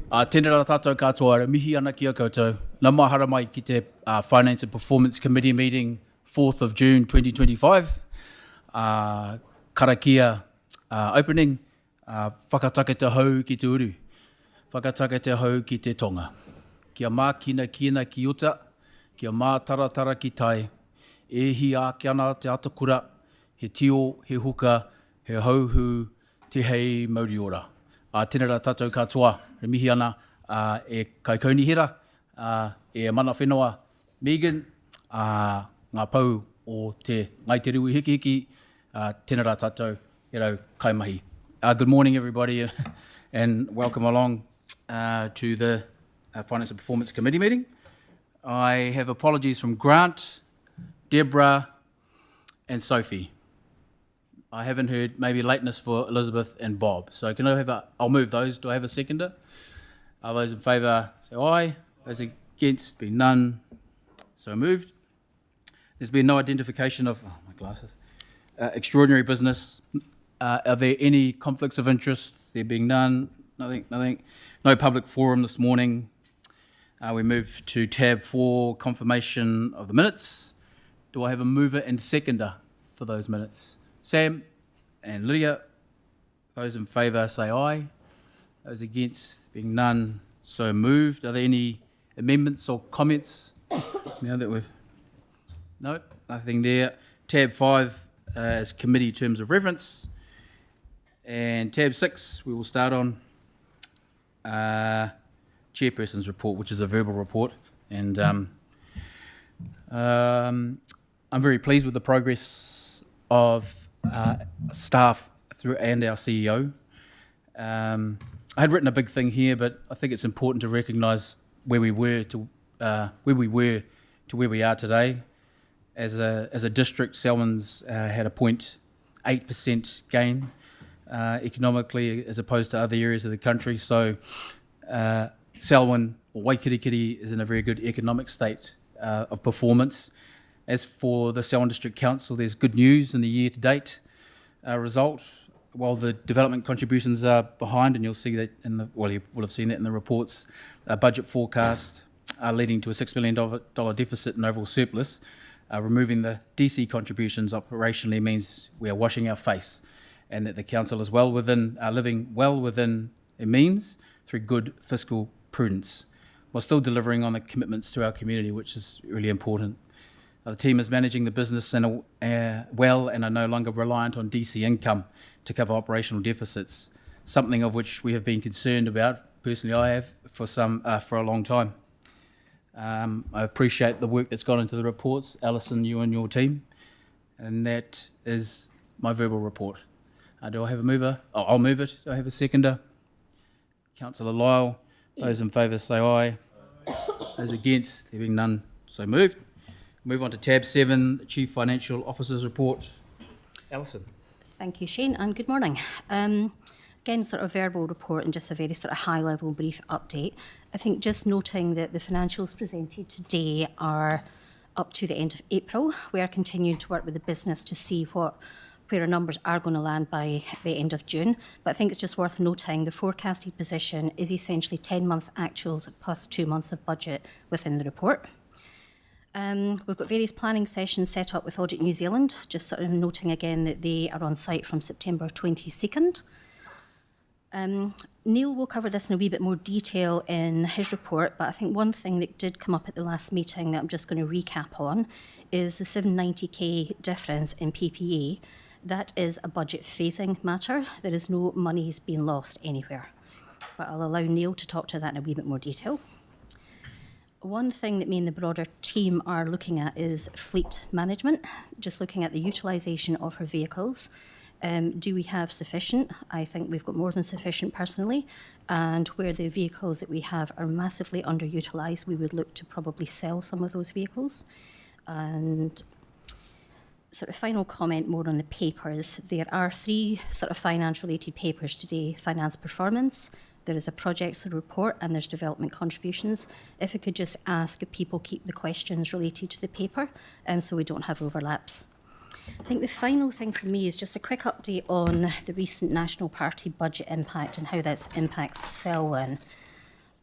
Tēnā rā tātou katoa, mihi ana ki a koutou. Nā mahara mai ki te Finance and Performance Committee meeting, 4th of June 2025. Karakia opening, whakatake te hau ki te uru. Whakatake te hau ki te tonga. Kia mā kina ki uta, kia mā taratara ki tai. E hi āki ana te atakura, he tio, he huka, he hauhu, te hei mauri ora. Tēnā rā tātou katoa, re mihi ana e kaikauni hira, e mana whenua Megan, ngā pau o te ngai te riwi hiki hiki, tēnā rā tātou, e rau kaimahi. Good morning everybody and welcome along to the Finance and Performance Committee meeting. I have apologies from Grant, Deborah and Sophie. I haven't heard maybe lateness for Elizabeth and Bob. So can I have I'll move those. Do I have a seconder? Are those in favour say aye. Those against be none. So moved. There's been no identification of, my glasses, extraordinary business. Are there any conflicts of interest? There being none, nothing. No public forum this morning. We move to tab 4, confirmation of the minutes. Do I have a mover and seconder for those minutes? Sam and Lydia, those in favour say aye. Those against being none, so moved. Are there any amendments or comments now that we've... No, nothing there. Tab 5 is committee terms of reference. And tab 6 we will start on chairperson's report, which is a verbal report. And I'm very pleased with the progress of staff through and our CEO. I had written a big thing here, but I think it's important to recognise where we were to where we are today. As a district, Selwyn's had a 0.8% gain economically, as opposed to other areas of the country. So Selwyn or Waikirikiri is in a very good economic state of performance. As for the Selwyn District Council, there's good news in the year-to-date result. While the development contributions are behind, and you'll see that you will have seen that in the reports, budget forecast leading to a $6 million deficit and overall surplus. Removing the DC contributions operationally means we are washing our face, and that the council is living well within their means through good fiscal prudence, while still delivering on the commitments to our community, which is really important. The team is managing the business well and are no longer reliant on DC income to cover operational deficits, something of which we have been concerned about. Personally, I have for a long time. I appreciate the work that's gone into the reports, Alison, you and your team, and that is my verbal report. Do I have a mover? I'll move it. Do I have a seconder? Councillor Lyle. Those in favour say aye. Those against, there being none, so moved. Move on to tab 7, Chief Financial Officer's report. Alison. Thank you, Shane, and good morning. Again, sort of verbal report and just a very sort of high-level brief update. I think just noting that the financials presented today are up to the end of April. We are continuing to work with the business to see where our numbers are going to land by the end of June. But I think it's just worth noting the forecasted position is essentially 10 months actuals plus 2 months of budget within the report. We've got various planning sessions set up with Audit New Zealand, just sort of noting again that they are on site from September 22nd. Neil will cover this in a wee bit more detail in his report, but I think one thing that did come up at the last meeting that I'm just going to recap on is the 790k difference in PPE. That is a budget phasing matter. There is no monies being lost anywhere. But I'll allow Neil to talk to that in a wee bit more detail. One thing that me and the broader team are looking at is fleet management, just looking at the utilisation of our vehicles. Do we have sufficient? I think we've got more than sufficient personally, and where the vehicles that we have are massively underutilised, we would look to probably sell some of those vehicles. And sort of final comment more on the papers. There are 3 sort of finance-related papers today: finance performance, there is a projects report, and there's development contributions. If I could just ask if people keep the questions related to the paper, so we don't have overlaps. I think the final thing for me is just a quick update on the recent National Party budget impact and how that impacts Selwyn.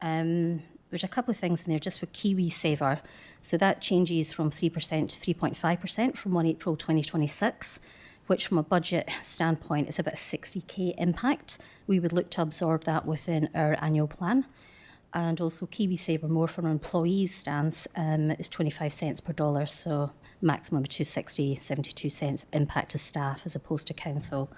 There's a couple of things in there just for KiwiSaver. So that changes from 3% to 3.5% from 1 April 2026, which from a budget standpoint is about a 60k impact. We would look to absorb that within our annual plan. And also KiwiSaver more for our employees stance is 25 cents per dollar, so maximum of 260, 72 cents impact to staff as opposed to council.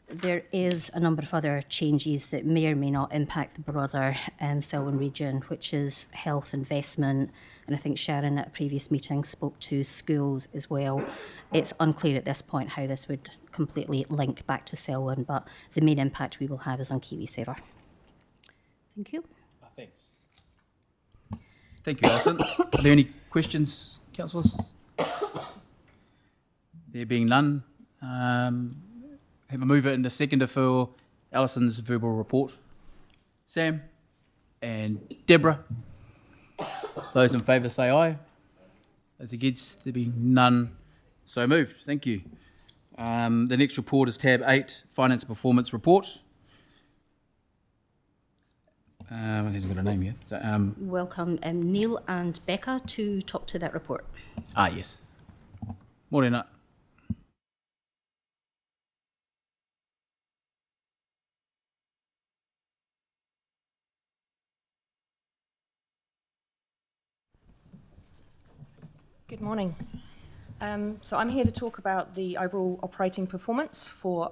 There is a number of other changes that may or may not impact the broader Selwyn region, which is health investment, and I think Sharon at a previous meeting spoke to schools as well. It's unclear at this point how this would completely link back to Selwyn, but the main impact we will have is on KiwiSaver. Thank you. Thanks. Thank you, Alison. Are there any questions, councillors? There being none, have a mover and a seconder for Alison's verbal report. Sam and Deborah. Those in favour say aye. Those against, there being none. So moved. Thank you. The next report is tab 8, Finance Performance Report. It hasn't got a name yet. So, Welcome Neil and Becca to talk to that report. Yes. Morning. Good morning. So I'm here to talk about the overall operating performance for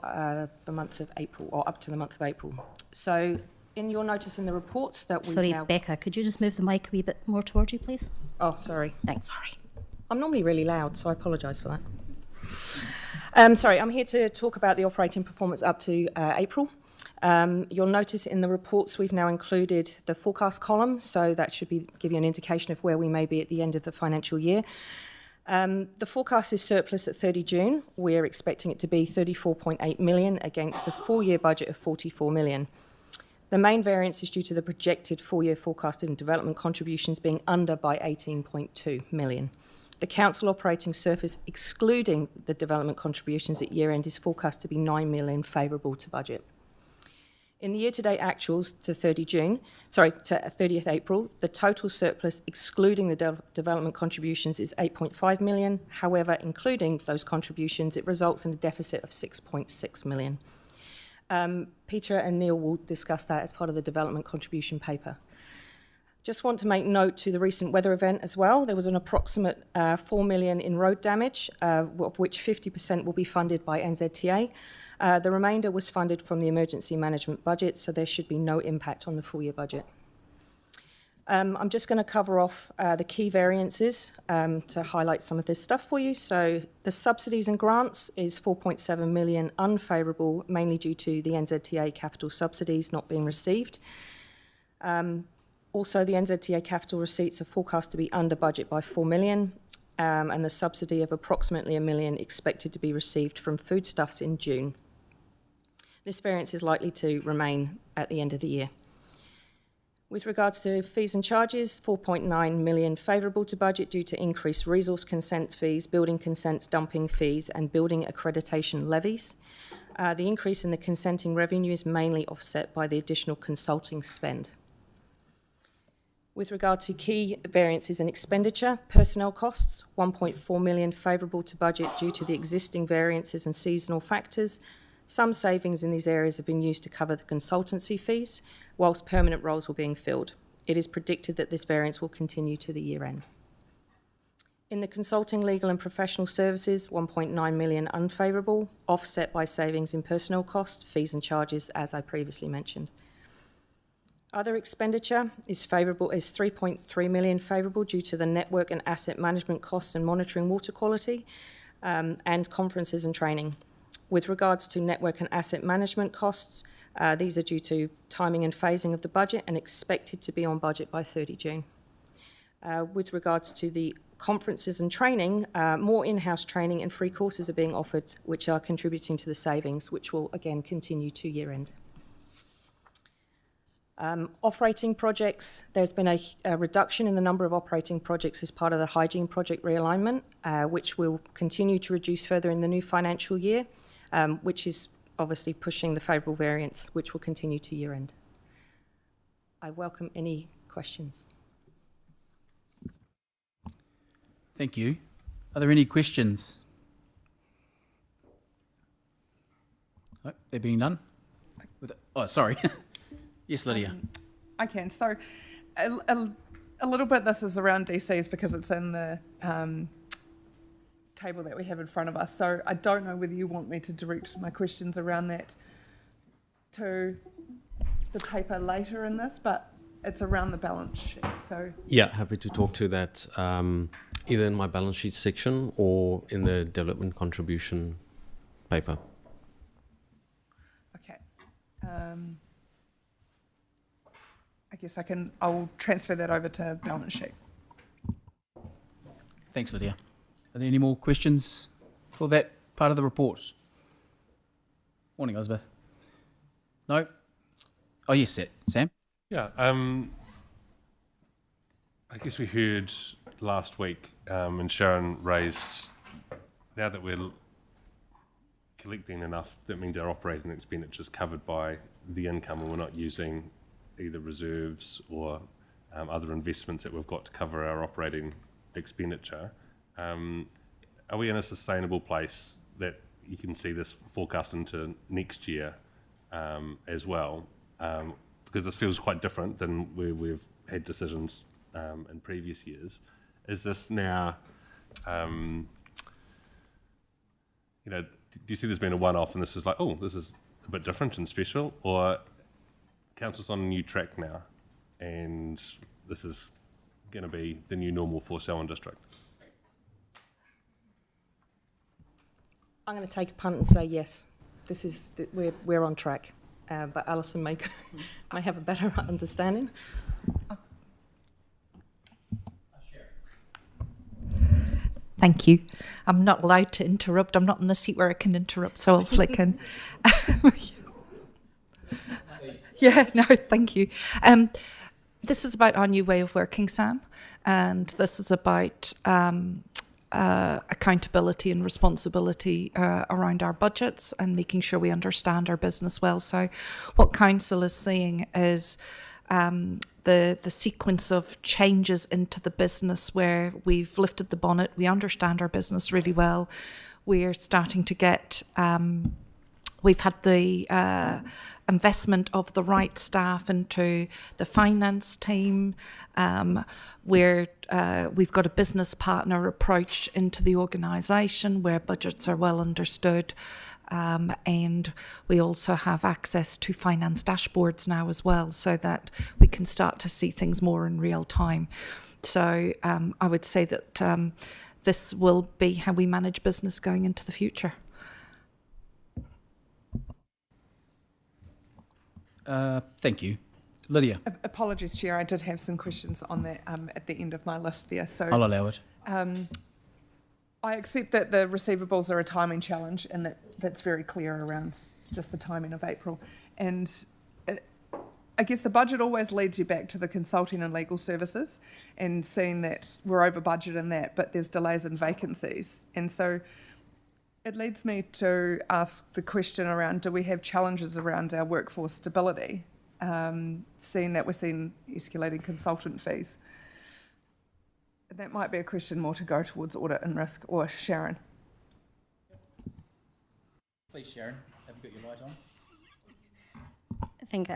the month of April, or up to the month of April. So in your notice in the reports that we've Sorry, now... Becca, could you just move the mic a wee bit more towards you, please? Oh, sorry. Thanks. Sorry. I'm normally really loud, so I apologise for that. Sorry, I'm here to talk about the operating performance up to April. You'll notice in the reports we've now included the forecast column, so that should give you an indication of where we may be at the end of the financial year. The forecast is surplus at 30 June. We're expecting it to be 34.8 million against the full-year budget of 44 million. The main variance is due to the projected full-year forecast in development contributions being under by 18.2 million. The council operating surplus, excluding the development contributions at year-end, is forecast to be 9 million favourable to budget. In the year-to-date actuals to 30th April, the total surplus, excluding the development contributions, is 8.5 million. However, including those contributions, it results in a deficit of 6.6 million. Peter and Neil will discuss that as part of the development contribution paper. Just want to make note to the recent weather event as well. There was an approximate 4 million in road damage, of which 50% will be funded by NZTA. The remainder was funded from the emergency management budget, so there should be no impact on the full year budget. I'm just going to cover off the key variances to highlight some of this stuff for you. So the subsidies and grants is 4.7 million unfavourable, mainly due to the NZTA capital subsidies not being received. Also, the NZTA capital receipts are forecast to be under budget by 4 million, and the subsidy of approximately $1 million expected to be received from foodstuffs in June. This variance is likely to remain at the end of the year. With regards to fees and charges, 4.9 million favourable to budget due to increased resource consent fees, building consents, dumping fees and building accreditation levies. The increase in the consenting revenue is mainly offset by the additional consulting spend. With regard to key variances in expenditure, personnel costs, 1.4 million favourable to budget due to the existing variances and seasonal factors. Some savings in these areas have been used to cover the consultancy fees, whilst permanent roles were being filled. It is predicted that this variance will continue to the year end. In the consulting, legal and professional services, 1.9 million unfavourable, offset by savings in personnel costs, fees and charges, as I previously mentioned. Other expenditure is 3.3 million favourable due to the network and asset management costs and monitoring water quality, and conferences and training. With regards to network and asset management costs, these are due to timing and phasing of the budget and expected to be on budget by 30 June. With regards to the conferences and training, more in-house training and free courses are being offered, which are contributing to the savings, which will again continue to year end. Operating projects, there's been a reduction in the number of operating projects as part of the hygiene project realignment, which will continue to reduce further in the new financial year, which is obviously pushing the favourable variance, which will continue to year end. I welcome any questions. Thank you. Are there any questions? Oh, there being none? Oh, sorry. Yes, Lydia. I can. So a little bit this is around DCs because it's in the table that we have in front of us. So I don't know whether you want me to direct my questions around that to the paper later in this, but it's around the balance sheet. So Yeah, happy to talk to that either in my balance sheet section or in the development contribution paper. okay. I guess I'll transfer that over to balance sheet. Thanks, Lydia. Are there any more questions for that part of the report? Morning, Elizabeth. No? Oh, yes, Sam? Yeah, I guess we heard last week, and Sharon raised, now that we're collecting enough, that means our operating expenditure is covered by the income and we're not using either reserves or other investments that we've got to cover our operating expenditure. Are we in a sustainable place that you can see this forecast into next year as well? Because this feels quite different than where we've had decisions in previous years. Is this now, do you see this being a one-off and this is like, oh, this is a bit different and special, or council's on a new track now and this is going to be the new normal for Selwyn District? I'm going to take a punt and say yes. We're on track, but Alison may have a better understanding. Thank you. I'm not allowed to interrupt. I'm not in the seat where I can interrupt, so I'll flick in. Yeah, no, thank you. This is about our new way of working, Sam, and this is about accountability and responsibility around our budgets and making sure we understand our business well. So what Council is seeing is the sequence of changes into the business where we've lifted the bonnet, we understand our business really well, we're starting to get, we've had the investment of the right staff into the finance team, we've got a business partner approach into the organisation where budgets are well understood. And we also have access to finance dashboards now as well, so that we can start to see things more in real time. So I would say that this will be how we manage business going into the future. Thank you. Lydia, Apologies, Chair, I did have some questions on that at the end of my list there. So I'll allow it. I accept that the receivables are a timing challenge and that's very clear around just the timing of April. And I guess the budget always leads you back to the consulting and legal services and seeing that we're over budget in that, but there's delays in vacancies. And so it leads me to ask the question around, do we have challenges around our workforce stability, seeing that we're seeing escalating consultant fees? That might be a question more to go towards audit and risk, or Sharon. Please, Sharon, have you got your light on? I think,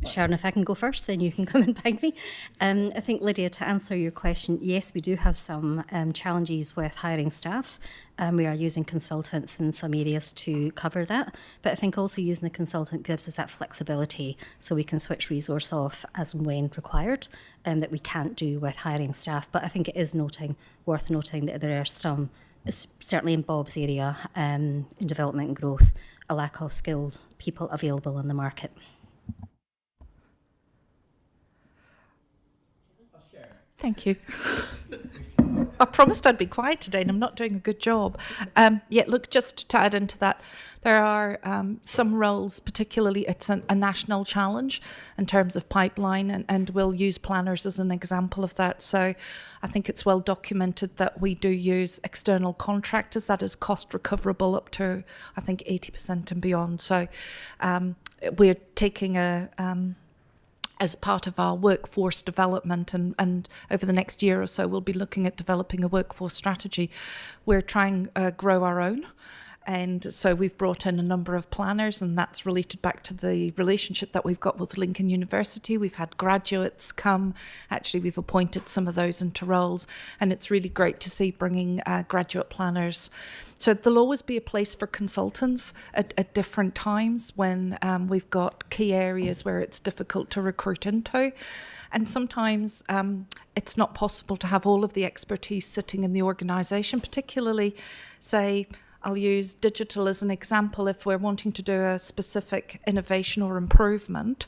Sharon, if I can go first, then you can come and behind me. I think, Lydia, to answer your question, yes, we do have some challenges with hiring staff. We are using consultants in some areas to cover that. But I think also using the consultant gives us that flexibility so we can switch resource off as and when required, that we can't do with hiring staff. But I think it is worth noting that there are some, certainly in Bob's area, in development and growth, a lack of skilled people available in the market. Thank you. I promised I'd be quiet today and I'm not doing a good job. Yeah, look, just to add into that, there are some roles, particularly it's a national challenge in terms of pipeline, and we'll use planners as an example of that. So I think it's well documented that we do use external contractors. That is cost recoverable up to, I think, 80% and beyond. So we're taking as part of our workforce development, and over the next year or so we'll be looking at developing a workforce strategy. We're trying to grow our own. And so we've brought in a number of planners, and that's related back to the relationship that we've got with Lincoln University. We've had graduates come. Actually, we've appointed some of those into roles, and it's really great to see bringing graduate planners. So there'll always be a place for consultants at different times when we've got key areas where it's difficult to recruit into. And sometimes it's not possible to have all of the expertise sitting in the organisation, particularly, say, I'll use digital as an example. If we're wanting to do a specific innovation or improvement,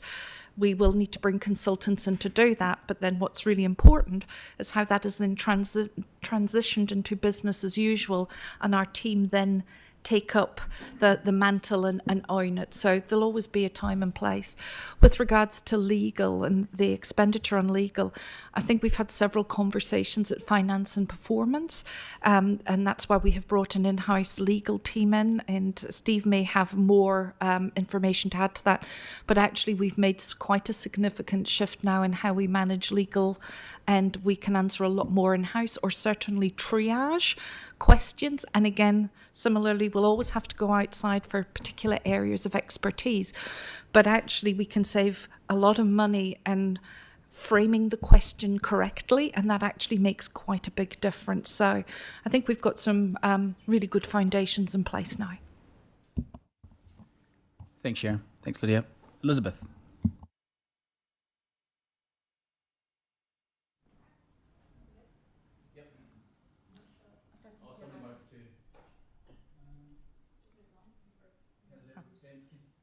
we will need to bring consultants in to do that. But then what's really important is how that is then transitioned into business as usual, and our team then take up the mantle and own it. So there'll always be a time and place. With regards to legal and the expenditure on legal, I think we've had several conversations at Finance and Performance, and that's why we have brought an in-house legal team in, and Steve may have more information to add to that. But actually we've made quite a significant shift now in how we manage legal, and we can answer a lot more in-house, or certainly triage questions. And again, similarly, we'll always have to go outside for particular areas of expertise, but actually we can save a lot of money in framing the question correctly, and that actually makes quite a big difference. So I think we've got some really good foundations in place now. Thanks, Sharon. Thanks, Lydia. Elizabeth.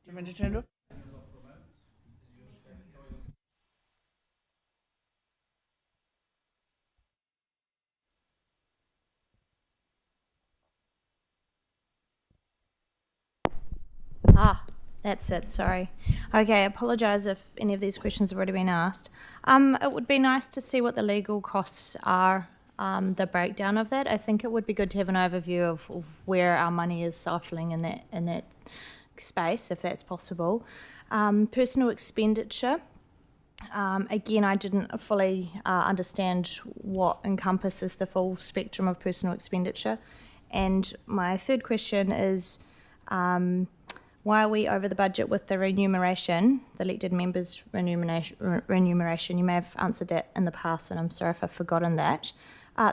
Do you want me to turn it off? Ah, that's it, sorry. Okay, I apologise if any of these questions have already been asked. It would be nice to see what the legal costs are, the breakdown of that. I think it would be good to have an overview of where our money is cycling in that space, if that's possible. Personal expenditure. Again, I didn't fully understand what encompasses the full spectrum of personal expenditure. And my third question is, why are we over the budget with the remuneration, the elected members' remuneration? You may have answered that in the past, and I'm sorry if I've forgotten that.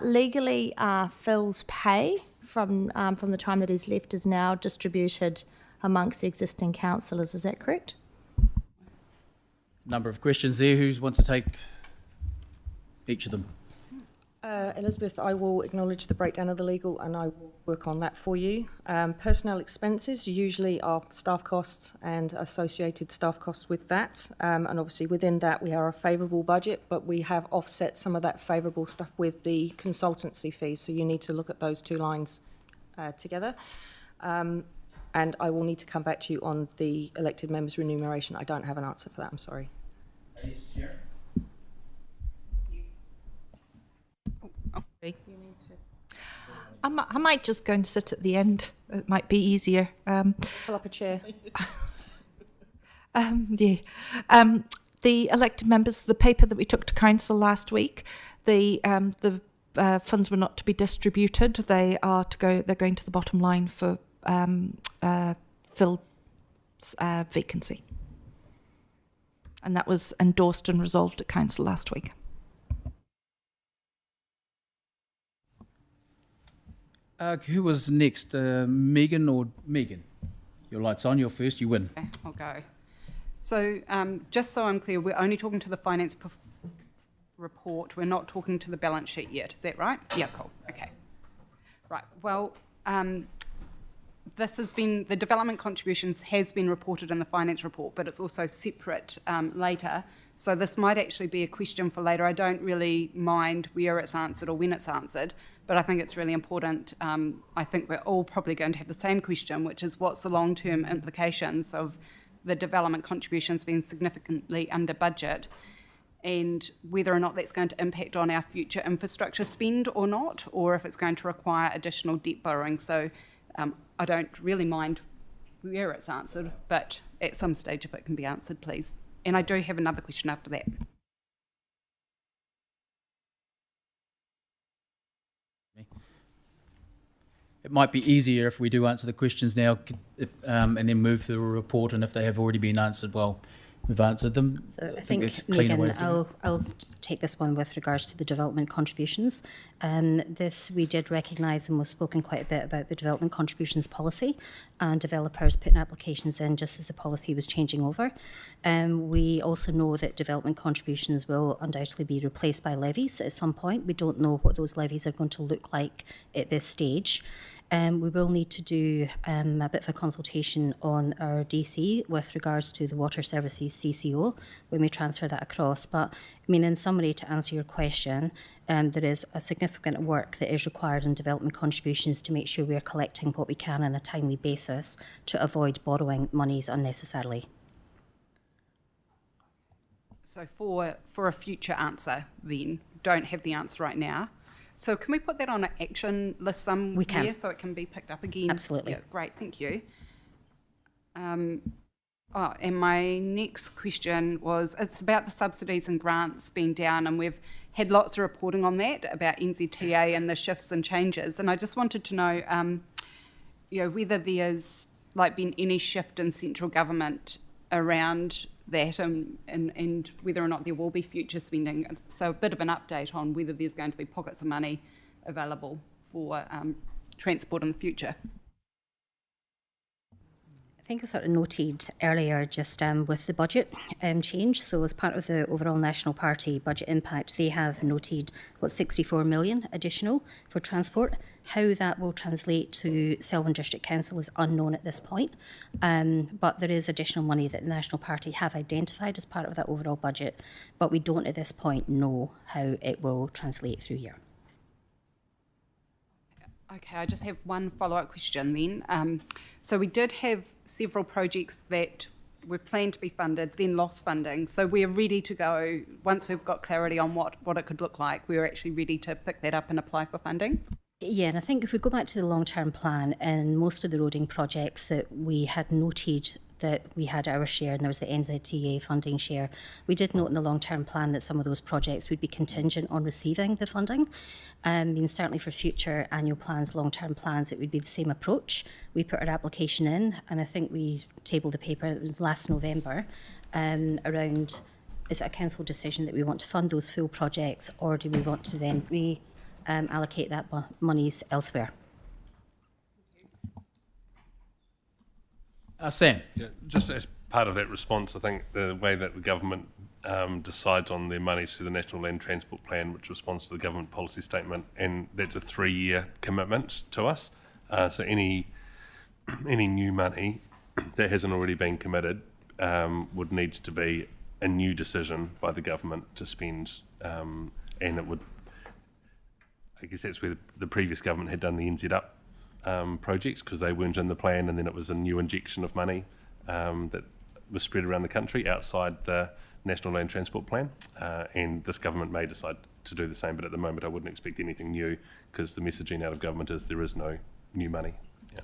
Legally, Phil's pay from the time that he's left is now distributed amongst the existing councillors. Is that correct? Number of questions there. Who wants to take each of them? Elizabeth, I will acknowledge the breakdown of the legal, and I will work on that for you. Personnel expenses usually are staff costs and associated staff costs with that. And obviously within that we are a favourable budget, but we have offset some of that favourable stuff with the consultancy fees. So you need to look at those two lines together. And I will need to come back to you on the elected members' remuneration. I don't have an answer for that, I'm sorry. I might just go and sit at the end. It might be easier. Pull up a chair. The elected members, the paper that we took to council last week, the funds were not to be distributed. They are to go. They're going to the bottom line for Phil's vacancy, and that was endorsed and resolved at council last week. Who was next? Megan or Megan? Your light's on, you're first, you win. Okay, I'll go. So just so I'm clear, we're only talking to the finance report. We're not talking to the balance sheet yet. Is that right? Yeah, cool. Okay. Right. Well, this has been, the development contributions has been reported in the finance report, but it's also separate later. So this might actually be a question for later. I don't really mind where it's answered or when it's answered, but I think it's really important. I think we're all probably going to have the same question, which is what's the long-term implications of the development contributions being significantly under budget, and whether or not that's going to impact on our future infrastructure spend or not, or if it's going to require additional debt borrowing. So I don't really mind where it's answered, but at some stage if it can be answered, please. And I do have another question after that. It might be easier if we do answer the questions now and then move through a report, and if they have already been answered, well, we've answered them. So I it's think, a cleaner way Megan, of doing it. I'll take this one with regards to the development contributions. This we did recognise, and we've spoken quite a bit about the development contributions policy and developers putting applications in just as the policy was changing over. We also know that development contributions will undoubtedly be replaced by levies at some point. We don't know what those levies are going to look like at this stage. We will need to do a bit of a consultation on our DC with regards to the Water Services CCO when we transfer that across. But, I mean, in summary, to answer your question, there is a significant work that is required in development contributions to make sure we are collecting what we can on a timely basis to avoid borrowing monies unnecessarily. So for a future answer then, don't have the answer right now. So can we put that on an action list somewhere We can. so it can be picked up again? Absolutely. Yeah, great, thank you. And my next question was, it's about the subsidies and grants being down, and we've had lots of reporting on that about NZTA and the shifts and changes. And I just wanted to know, whether there's been any shift in central government around that and whether or not there will be future spending. So a bit of an update on whether there's going to be pockets of money available for transport in the future. I think I sort of noted earlier just with the budget change. So as part of the overall National Party budget impact, they have noted 64 million additional for transport. How that will translate to Selwyn District Council is unknown at this point. But there is additional money that the National Party have identified as part of that overall budget. But we don't at this point know how it will translate through here. Okay, I just have one follow-up question then. So we did have several projects that were planned to be funded, then lost funding. So we're ready to go, once we've got clarity on what it could look like, we're actually ready to pick that up and apply for funding? Yeah, and I think if we go back to the long-term plan and most of the roading projects that we had noted that we had our share and there was the NZTA funding share, we did note in the long-term plan that some of those projects would be contingent on receiving the funding. And certainly for future annual plans, long-term plans, it would be the same approach. We put our application in, and I think we tabled the paper, it was last November, around, is it a council decision that we want to fund those full projects, or do we want to then allocate that monies elsewhere? Sam. Yeah, just as part of that response, I think the way that the government decides on their monies through the National Land Transport Plan, which responds to the government policy statement, and that's a 3-year commitment to us. So any new money that hasn't already been committed would need to be a new decision by the government to spend, and it would, I guess that's where the previous government had done the NZ Up projects, because they weren't in the plan, and then it was a new injection of money that was spread around the country outside the National Land Transport Plan, and this government may decide to do the same, but at the moment I wouldn't expect anything new, because the messaging out of government is there is no new money. Yeah.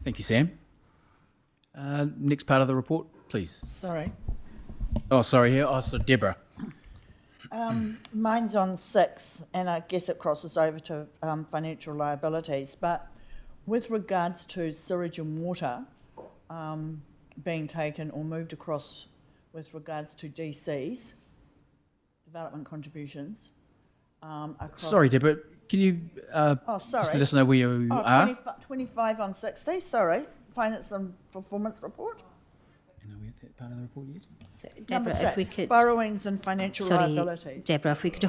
Thank you, Sam. Next part of the report, please. Sorry. Oh, sorry, here. Oh, so Deborah. Mine's on 6, and I guess it crosses over to financial liabilities. But with regards to sewage and water being taken or moved across with regards to DCs, development contributions, across... Sorry, Deborah, can you just let us know where you are? 25 on 60, sorry. Finance and performance report. Are we at that part of the report yet? So, Number Deborah, 6, if we could, borrowings and financial liabilities. Deborah, if we could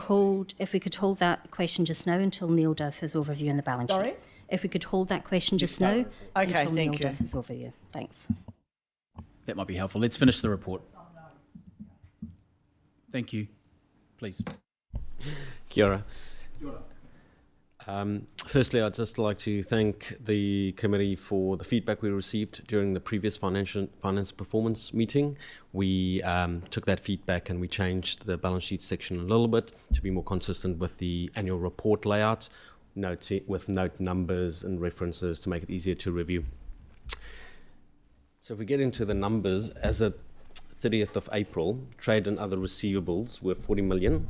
hold that question just now until Neil does his overview in the balance Sorry? sheet. If we could hold that question just now Okay, until Neil thank you. does his overview. Thanks. That might be helpful. Let's finish the report. Thank you. Please. Kia ora. Firstly, I'd just like to thank the committee for the feedback we received during the previous finance performance meeting. We took that feedback and we changed the balance sheet section a little bit to be more consistent with the annual report layout, with note numbers and references to make it easier to review. So if we get into the numbers, as at 30th of April, trade and other receivables were 40 million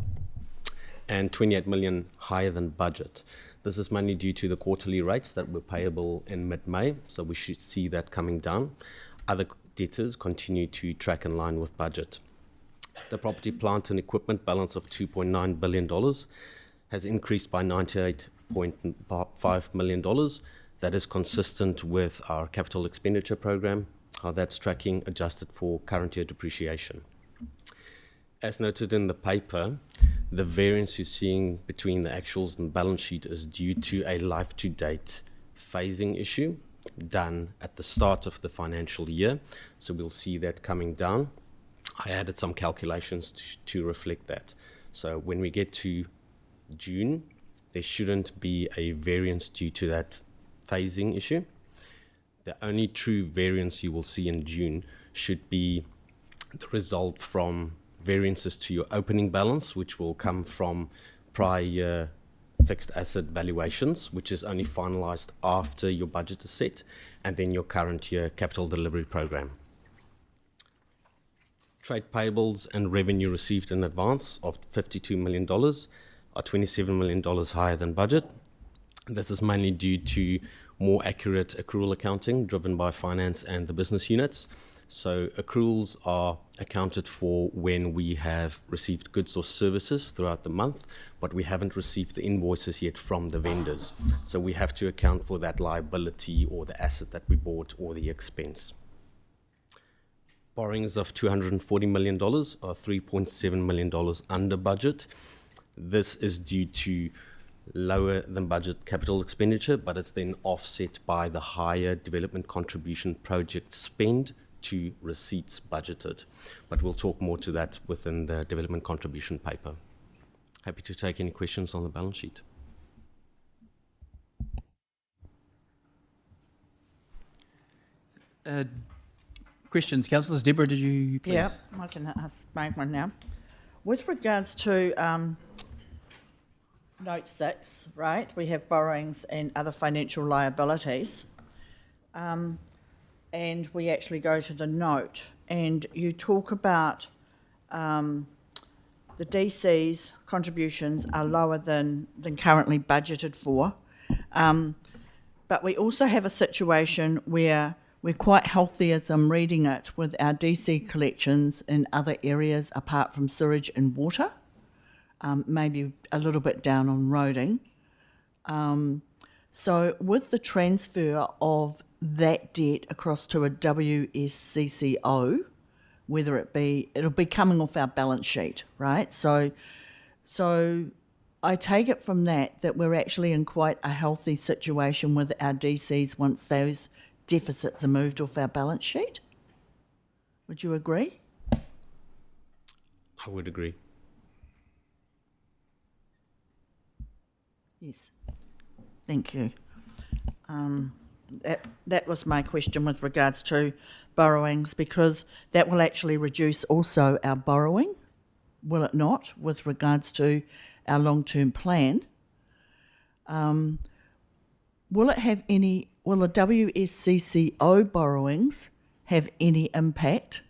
and 28 million higher than budget. This is mainly due to the quarterly rates that were payable in mid-May, so we should see that coming down. Other debtors continue to track in line with budget. The property, plant and equipment balance of $2.9 billion has increased by $98.5 million. That is consistent with our capital expenditure program, how that's tracking adjusted for current year depreciation. As noted in the paper, the variance you're seeing between the actuals and balance sheet is due to a life-to-date phasing issue done at the start of the financial year. So we'll see that coming down. I added some calculations to reflect that. So when we get to June, there shouldn't be a variance due to that phasing issue. The only true variance you will see in June should be the result from variances to your opening balance, which will come from prior year fixed asset valuations, which is only finalized after your budget is set, and then your current year capital delivery program. Trade payables and revenue received in advance of $52 million are $27 million higher than budget. This is mainly due to more accurate accrual accounting driven by finance and the business units. So accruals are accounted for when we have received goods or services throughout the month, but we haven't received the invoices yet from the vendors. So we have to account for that liability or the asset that we bought or the expense. Borrowings of $240 million are $3.7 million under budget. This is due to lower than budget capital expenditure, but it's then offset by the higher development contribution project spend to receipts budgeted. But we'll talk more to that within the development contribution paper. Happy to take any questions on the balance sheet. Questions, councillors? Deborah, did you please? Yeah, I can make one now. With regards to note 6, right, we have borrowings and other financial liabilities. And we actually go to the note, and you talk about the DC's contributions are lower than currently budgeted for. But we also have a situation where we're quite healthy, as I'm reading it, with our DC collections in other areas apart from sewage and water, maybe a little bit down on roading. So with the transfer of that debt across to a WSCCO, whether it'll be coming off our balance sheet, right? So I take it from that we're actually in quite a healthy situation with our DCs once those deficits are moved off our balance sheet. Would you agree? I would agree. Yes. Thank you. That was my question with regards to borrowings, because that will actually reduce also our borrowing, will it not, with regards to our long-term plan? Will the WSCCO borrowings have any impact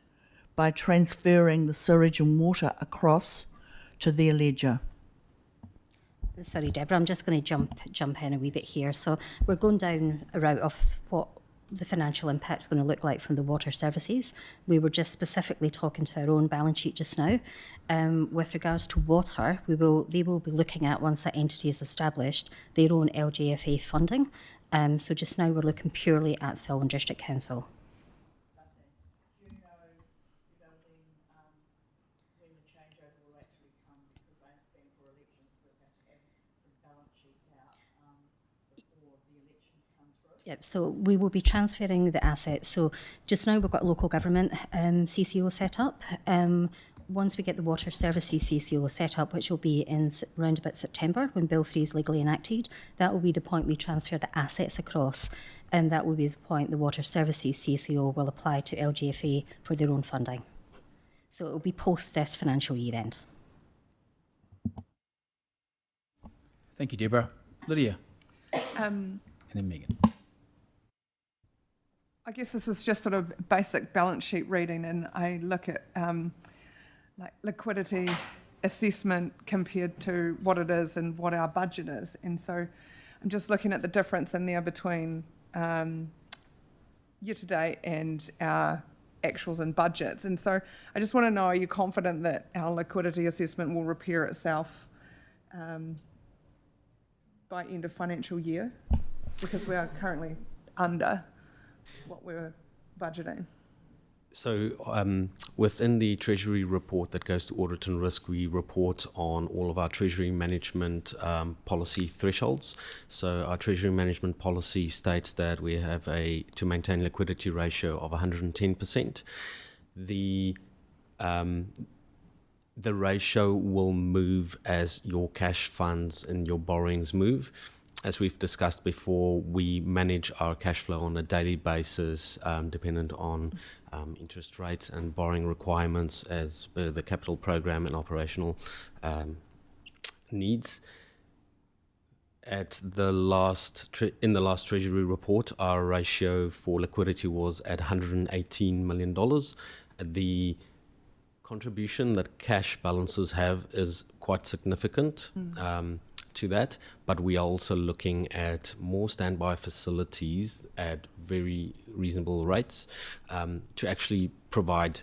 by transferring the sewage and water across to their ledger? Sorry, Deborah, I'm just going to jump in a wee bit here. So we're going down a route of what the financial impact is going to look like from the water services. We were just specifically talking to our own balance sheet just now. With regards to water, they will be looking at, once that entity is established, their own LGFA funding. So just now we're looking purely at Selwyn District Council. Yep, so we will be transferring the assets. So just now we've got local government CCO set up. Once we get the water services CCO set up, which will be in round about September when Bill 3 is legally enacted, that will be the point we transfer the assets across, and that will be the point the water services CCO will apply to LGFA for their own funding. So it will be post this financial year end. Thank you, Deborah. Lydia. Um, And then Megan. I guess this is just sort of basic balance sheet reading, and I look at like liquidity assessment compared to what it is and what our budget is. And so I'm just looking at the difference in there between year to date and our actuals and budgets. And so I just want to know, are you confident that our liquidity assessment will repair itself by end of financial year? Because we are currently under what we're budgeting. So within the Treasury report that goes to Audit and Risk, we report on all of our Treasury management policy thresholds. So our Treasury management policy states that we have to maintain liquidity ratio of 110%. The ratio will move as your cash funds and your borrowings move. As we've discussed before, we manage our cash flow on a daily basis, dependent on interest rates and borrowing requirements as per the capital program and operational needs. At the in the last Treasury report, our ratio for liquidity was at $118 million. The contribution that cash balances have is quite significant to that, but we are also looking at more standby facilities at very reasonable rates to actually provide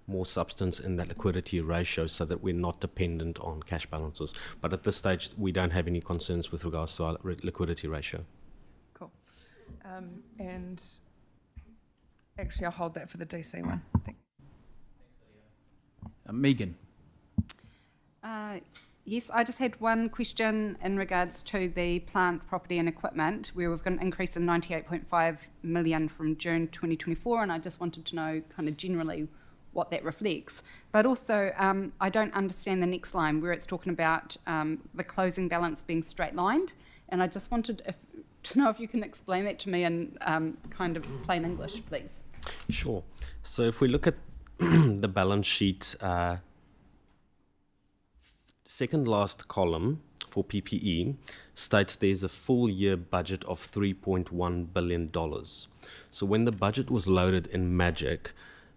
more substance in that liquidity ratio so that we're not dependent on cash balances. But at this stage, we don't have any concerns with regards to our liquidity ratio. Cool. And actually, I'll hold that for the DC one. Thank Megan. Yes, I just had one question in regards to the plant, property and equipment, where we've got an increase in 98.5 million from June 2024, and I just wanted to know kind of generally what that reflects. But also, I don't understand the next line where it's talking about the closing balance being straight-lined, and I just wanted to know if you can explain that to me in kind of plain English, please. Sure. So if we look at the balance sheet, second last column for PPE states there's a full year budget of $3.1 billion. So when the budget was loaded in Magic,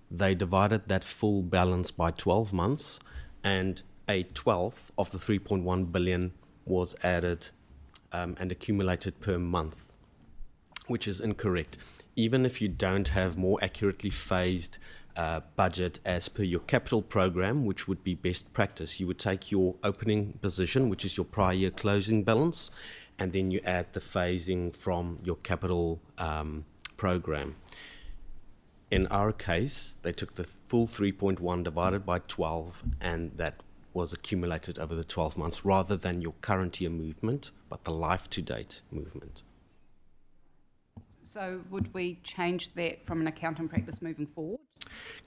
they divided that full balance by 12 months, and a 12th of the 3.1 billion was added and accumulated per month, which is incorrect. Even if you don't have more accurately phased budget as per your capital program, which would be best practice, you would take your opening position, which is your prior year closing balance, and then you add the phasing from your capital program. In our case, they took the full 3.1 divided by 12, and that was accumulated over the 12 months rather than your current year movement, but the life to date movement. So would we change that from an accounting practice moving forward?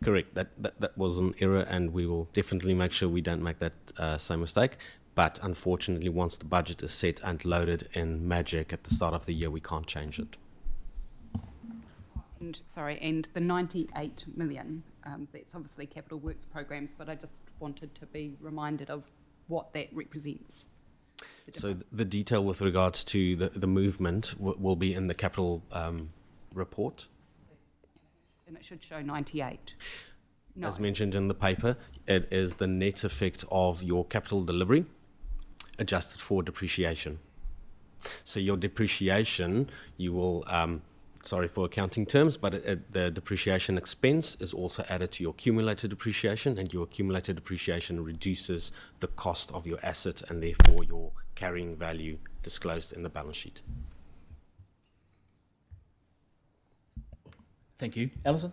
Correct. That was an error, and we will definitely make sure we don't make that same mistake. But unfortunately, once the budget is set and loaded in Magic at the start of the year, we can't change it. And the 98 million, that's obviously capital works programs, but I just wanted to be reminded of what that represents. So the detail with regards to the movement will be in the capital report. And it should show 98. No. As mentioned in the paper, it is the net effect of your capital delivery adjusted for depreciation. So your depreciation, you will, sorry for accounting terms, but the depreciation expense is also added to your accumulated depreciation, and your accumulated depreciation reduces the cost of your asset and therefore your carrying value disclosed in the balance sheet. Thank you. Alison?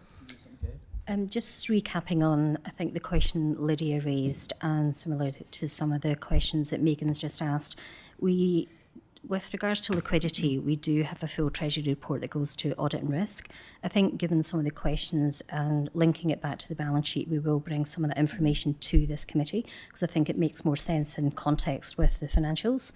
Just recapping on, I think, the question Lydia raised, and similar to some of the questions that Megan's just asked, with regards to liquidity, we do have a full Treasury report that goes to Audit and Risk. I think given some of the questions and linking it back to the balance sheet, we will bring some of that information to this committee, because I think it makes more sense in context with the financials.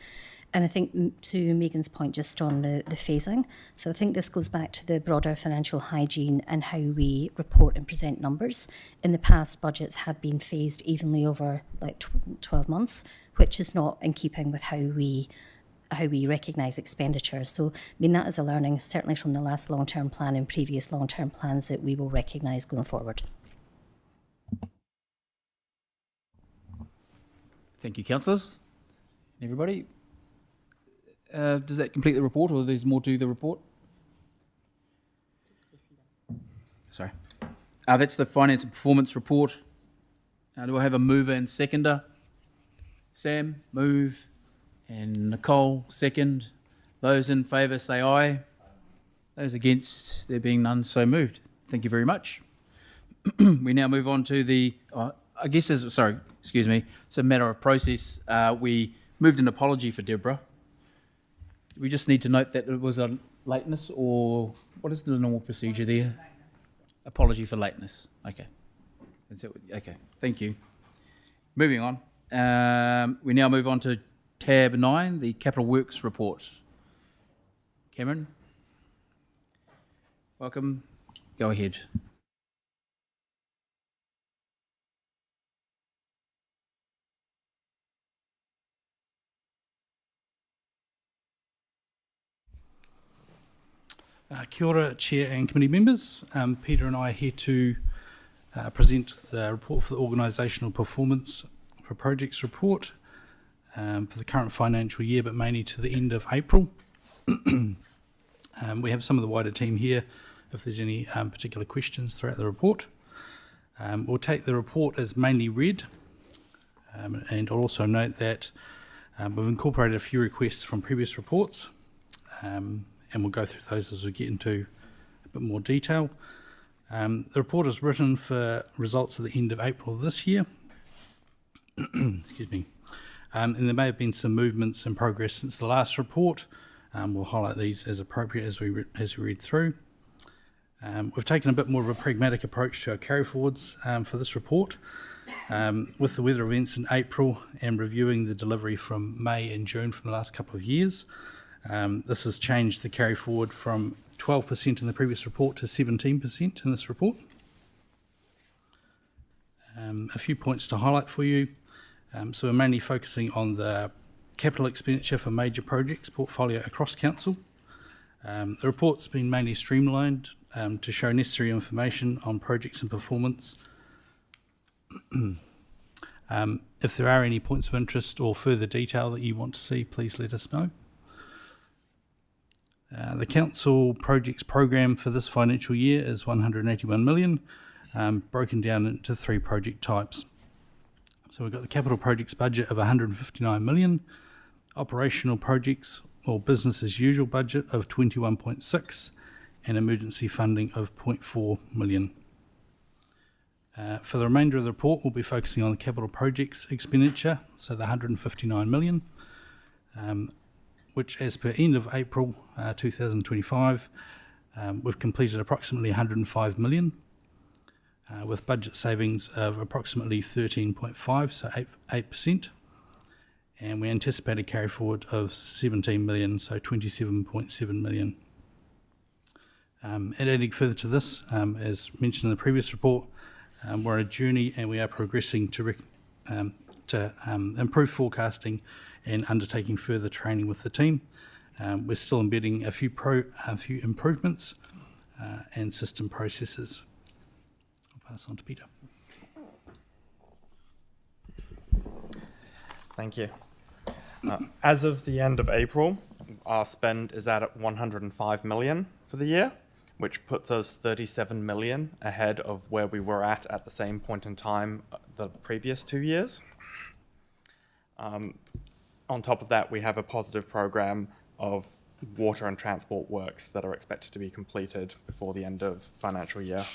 And I think to Megan's point just on the phasing, so I think this goes back to the broader financial hygiene and how we report and present numbers. In the past, budgets have been phased evenly over like 12 months, which is not in keeping with how we how we recognise expenditure. So, I mean, that is a learning, certainly from the last long-term plan and previous long-term plans, that we will recognise going forward. Thank you, councillors. Everybody. Does that complete the report, or there's more to the report? Sorry. That's the finance and performance report. Do I have a mover and seconder? Sam, move. And Nicole, second. Those in favour say aye. Those against, there being none, so moved. Thank you very much. We now move on to the, it's a matter of process. We moved an apology for Deborah. We just need to note that it was a lateness, or what is the normal procedure there? Apology for lateness. Okay. Okay, thank you. Moving on. We now move on to tab 9, the Capital Works report. Cameron, welcome. Go ahead. Kia ora, Chair and committee members. Peter and I are here to present the report for the organisational performance for projects report for the current financial year, but mainly to the end of April. We have some of the wider team here if there's any particular questions throughout the report. We'll take the report as mainly read, and I'll also note that we've incorporated a few requests from previous reports, and we'll go through those as we get into a bit more detail. The report is written for results at the end of April this year. Excuse me. And there may have been some movements in progress since the last report. We'll highlight these as appropriate as we read through. We've taken a bit more of a pragmatic approach to our carry forwards for this report. With the weather events in April and reviewing the delivery from May and June from the last couple of years, this has changed the carry forward from 12% in the previous report to 17% in this report. A few points to highlight for you. So we're mainly focusing on the capital expenditure for major projects portfolio across council. The report's been mainly streamlined to show necessary information on projects and performance. If there are any points of interest or further detail that you want to see, please let us know. The council projects program for this financial year is 181 million, broken down into 3 project types. So we've got the capital projects budget of 159 million, operational projects or business as usual budget of 21.6, and emergency funding of 0.4 million. For the remainder of the report, we'll be focusing on the capital projects expenditure, so the 159 million, which as per end of April 2025, we've completed approximately 105 million, with budget savings of approximately 13.5, so 8%, and we anticipate a carry forward of 17 million, so 27.7 million. And adding further to this, as mentioned in the previous report, we're on a journey and we are progressing to improve forecasting and undertaking further training with the team. We're still embedding a few improvements and system processes. I'll pass on to Peter. Thank you. As of the end of April, our spend is at 105 million for the year, which puts us 37 million ahead of where we were at the same point in time the previous 2 years. On top of that, we have a positive program of water and transport works that are expected to be completed before the end of financial year.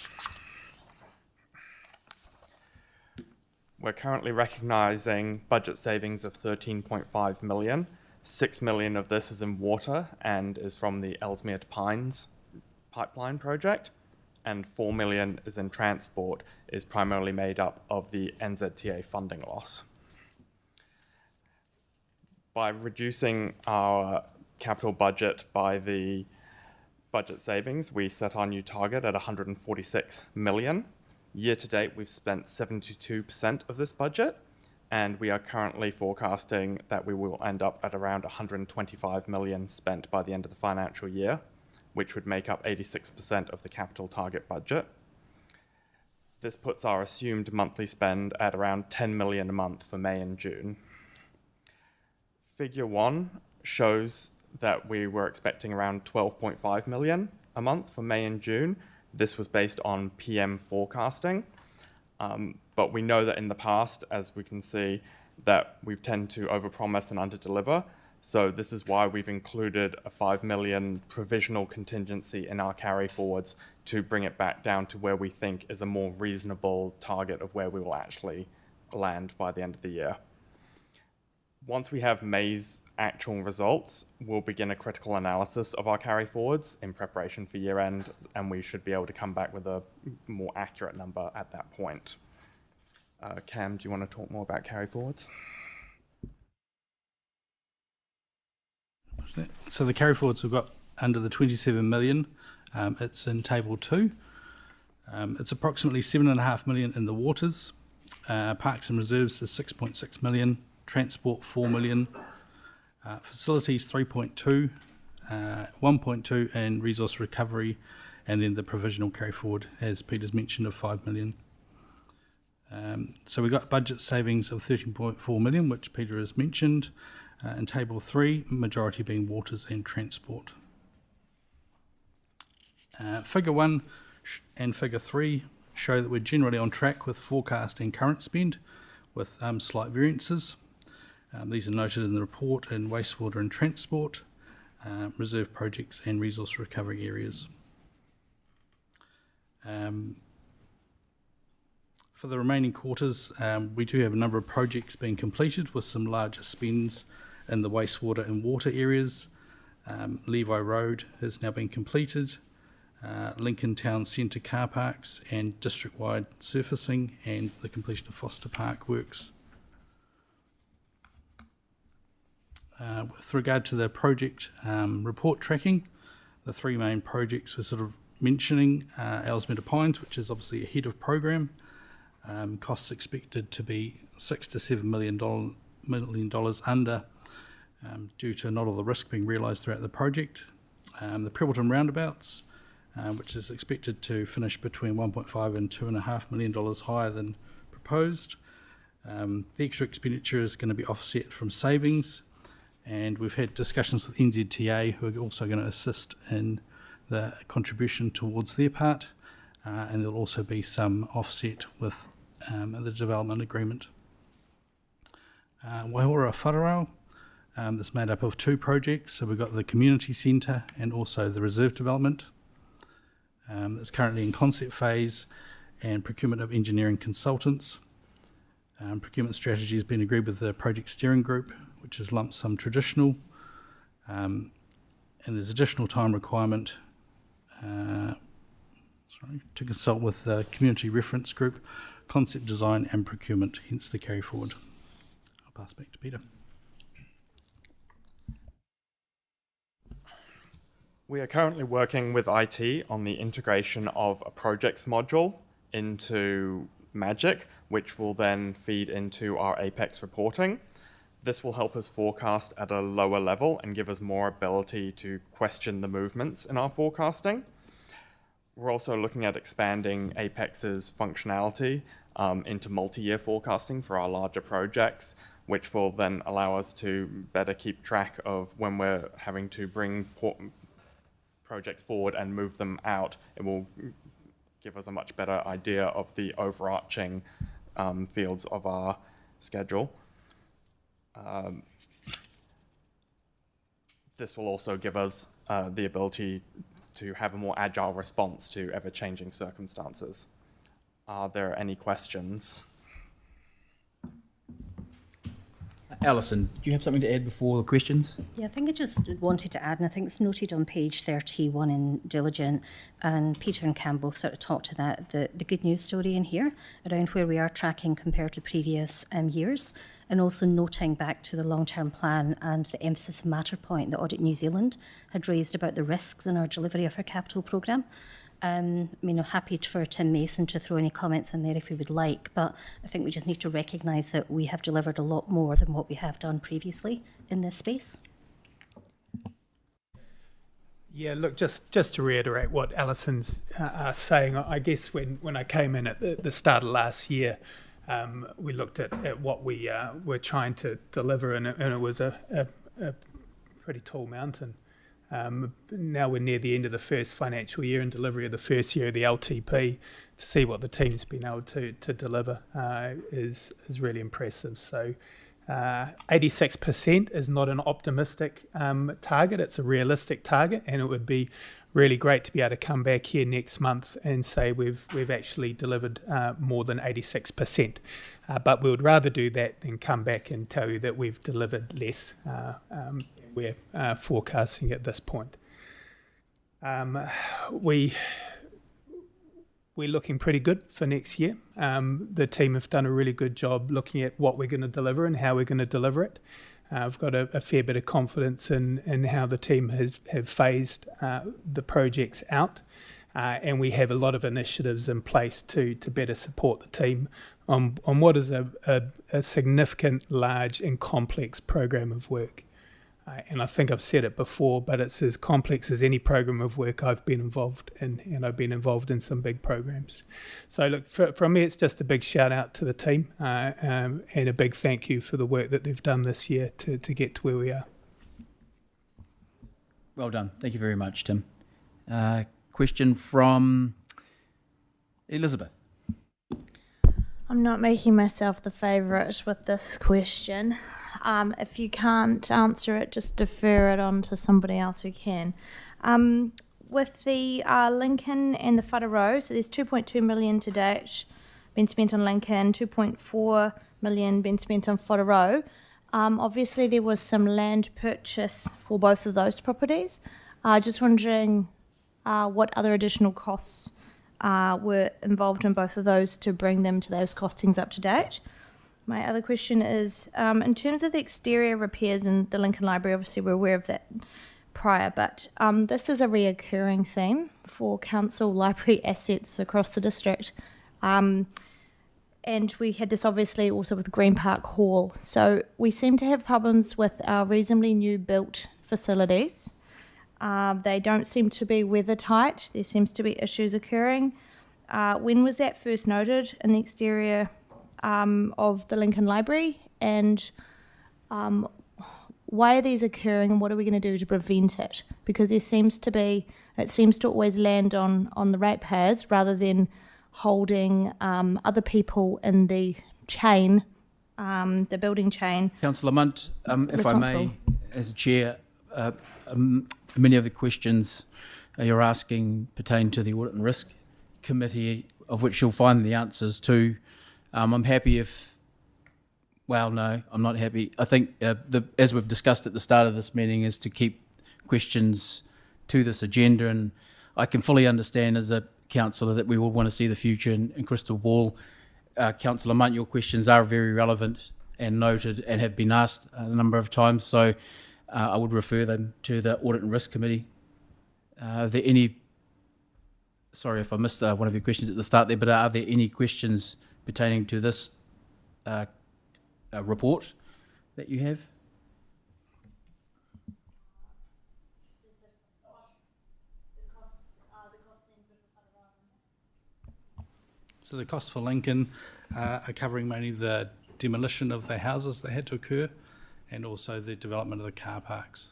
We're currently recognising budget savings of 13.5 million. 6 million of this is in water and is from the Ellesmere to Pines pipeline project, and 4 million is in transport, is primarily made up of the NZTA funding loss. By reducing our capital budget by the budget savings, we set our new target at 146 million. Year to date, we've spent 72% of this budget, and we are currently forecasting that we will end up at around 125 million spent by the end of the financial year, which would make up 86% of the capital target budget. This puts our assumed monthly spend at around 10 million a month for May and June. Figure 1 shows that we were expecting around 12.5 million a month for May and June. This was based on PM forecasting, but we know that in the past, as we can see, that we've tended to overpromise and underdeliver. So this is why we've included a 5 million provisional contingency in our carry forwards to bring it back down to where we think is a more reasonable target of where we will actually land by the end of the year. Once we have May's actual results, we'll begin a critical analysis of our carry forwards in preparation for year end, and we should be able to come back with a more accurate number at that point. Cam, do you want to talk more about carry forwards? So the carry forwards we've got under the 27 million, it's in table 2. It's approximately 7.5 million in the waters. Parks and reserves is 6.6 million, transport 4 million, facilities 3.2, 1.2, and resource recovery, and then the provisional carry forward, as Peter's mentioned, of 5 million. So we got budget savings of 13.4 million, which Peter has mentioned. In table 3, majority being waters and transport. Figure 1 and figure 3 show that we're generally on track with forecast and current spend, with slight variances. These are noted in the report in wastewater and transport, reserve projects and resource recovery areas. For the remaining quarters, we do have a number of projects being completed with some larger spends in the wastewater and water areas. Levi Road has now been completed, Lincoln Town Centre car parks and district-wide surfacing, and the completion of Foster Park works. With regard to the project report tracking, the 3 main projects we're sort of mentioning, Ellesmere Pines, which is obviously ahead of program. Costs expected to be $6 to $7 million under, due to not all the risk being realised throughout the project. The Prebbleton roundabouts, which is expected to finish between $1.5 and $2.5 million higher than proposed. The extra expenditure is going to be offset from savings, and we've had discussions with NZTA, who are also going to assist in the contribution towards their part, and there'll also be some offset with the development agreement. Waihora Wharau, that's made up of 2 projects. So we've got the community centre and also the reserve development. It's currently in concept phase and procurement of engineering consultants. Procurement strategy has been agreed with the project steering group, which is lump sum traditional. And there's additional time requirement to consult with the community reference group, concept design and procurement, hence the carry forward. I'll pass back to Peter. We are currently working with IT on the integration of a projects module into Magic, which will then feed into our Apex reporting. This will help us forecast at a lower level and give us more ability to question the movements in our forecasting. We're also looking at expanding Apex's functionality into multi-year forecasting for our larger projects, which will then allow us to better keep track of when we're having to bring projects forward and move them out. It will give us a much better idea of the overarching fields of our schedule. This will also give us the ability to have a more agile response to ever-changing circumstances. Are there any questions? Alison, do you have something to add before the questions? Yeah, I think I just wanted to add, and I think it's noted on page 31 in Diligent, and Peter and Cam both sort of talked to that, the good news story in here around where we are tracking compared to previous years, and also noting back to the long-term plan and the emphasis matter point that Audit New Zealand had raised about the risks in our delivery of our capital programme. I mean, I'm happy for Tim Mason to throw any comments in there if he would like, but I think we just need to recognise that we have delivered a lot more than what we have done previously in this space. Yeah, look, just to reiterate what Alison's saying, I guess when I came in at the start of last year, we looked at what we were trying to deliver, and it was a pretty tall mountain. Now we're near the end of the first financial year and delivery of the first year of the LTP. To see what the team's been able to deliver is really impressive. So 86% is not an optimistic target, it's a realistic target, and it would be really great to be able to come back here next month and say we've actually delivered more than 86%. But we would rather do that than come back and tell you that we've delivered less. We're forecasting at this point. We're looking pretty good for next year. The team have done a really good job looking at what we're going to deliver and how we're going to deliver it. I've got a fair bit of confidence in how the team have phased the projects out, and we have a lot of initiatives in place to better support the team on what is a significant, large and complex program of work. And I think I've said it before, but it's as complex as any program of work I've been involved in, and I've been involved in some big programs. So look, from me, it's just a big shout out to the team and a big thank you for the work that they've done this year to get to where we are. Well done. Thank you very much, Tim. Question from Elizabeth. I'm not making myself the favourite with this question. If you can't answer it, just defer it on to somebody else who can. With the Lincoln and the Whātaro, so there's 2.2 million to date been spent on Lincoln, 2.4 million been spent on Whātaro. Obviously, there was some land purchase for both of those properties. Just wondering what other additional costs were involved in both of those to bring them to those costings up to date. My other question is, in terms of the exterior repairs in the Lincoln Library, obviously we're aware of that prior, but this is a reoccurring theme for council library assets across the district. And we had this obviously also with Green Park Hall. So we seem to have problems with our reasonably new built facilities. They don't seem to be weather tight. There seems to be issues occurring. When was that first noted in the exterior of the Lincoln Library, and why are these occurring, and what are we going to do to prevent it? Because it seems to always land on the ratepayers rather than holding other people in the chain, the building chain. Councillor Munt, if I may, as chair, many of the questions you're asking pertain to the Audit and Risk Committee, of which you'll find the answers to. I'm happy if, well, no, I'm not happy. I think, as we've discussed at the start of this meeting, is to keep questions to this agenda, and I can fully understand as a councillor that we will want to see the future in Crystal Ball. Councillor Munt, your questions are very relevant and noted and have been asked a number of times, so I would refer them to the Audit and Risk Committee. Are there any, sorry if I missed one of your questions at the start there, but are there any questions pertaining to this report that you have? So the costs for Lincoln are covering mainly the demolition of the houses that had to occur, and also the development of the car parks,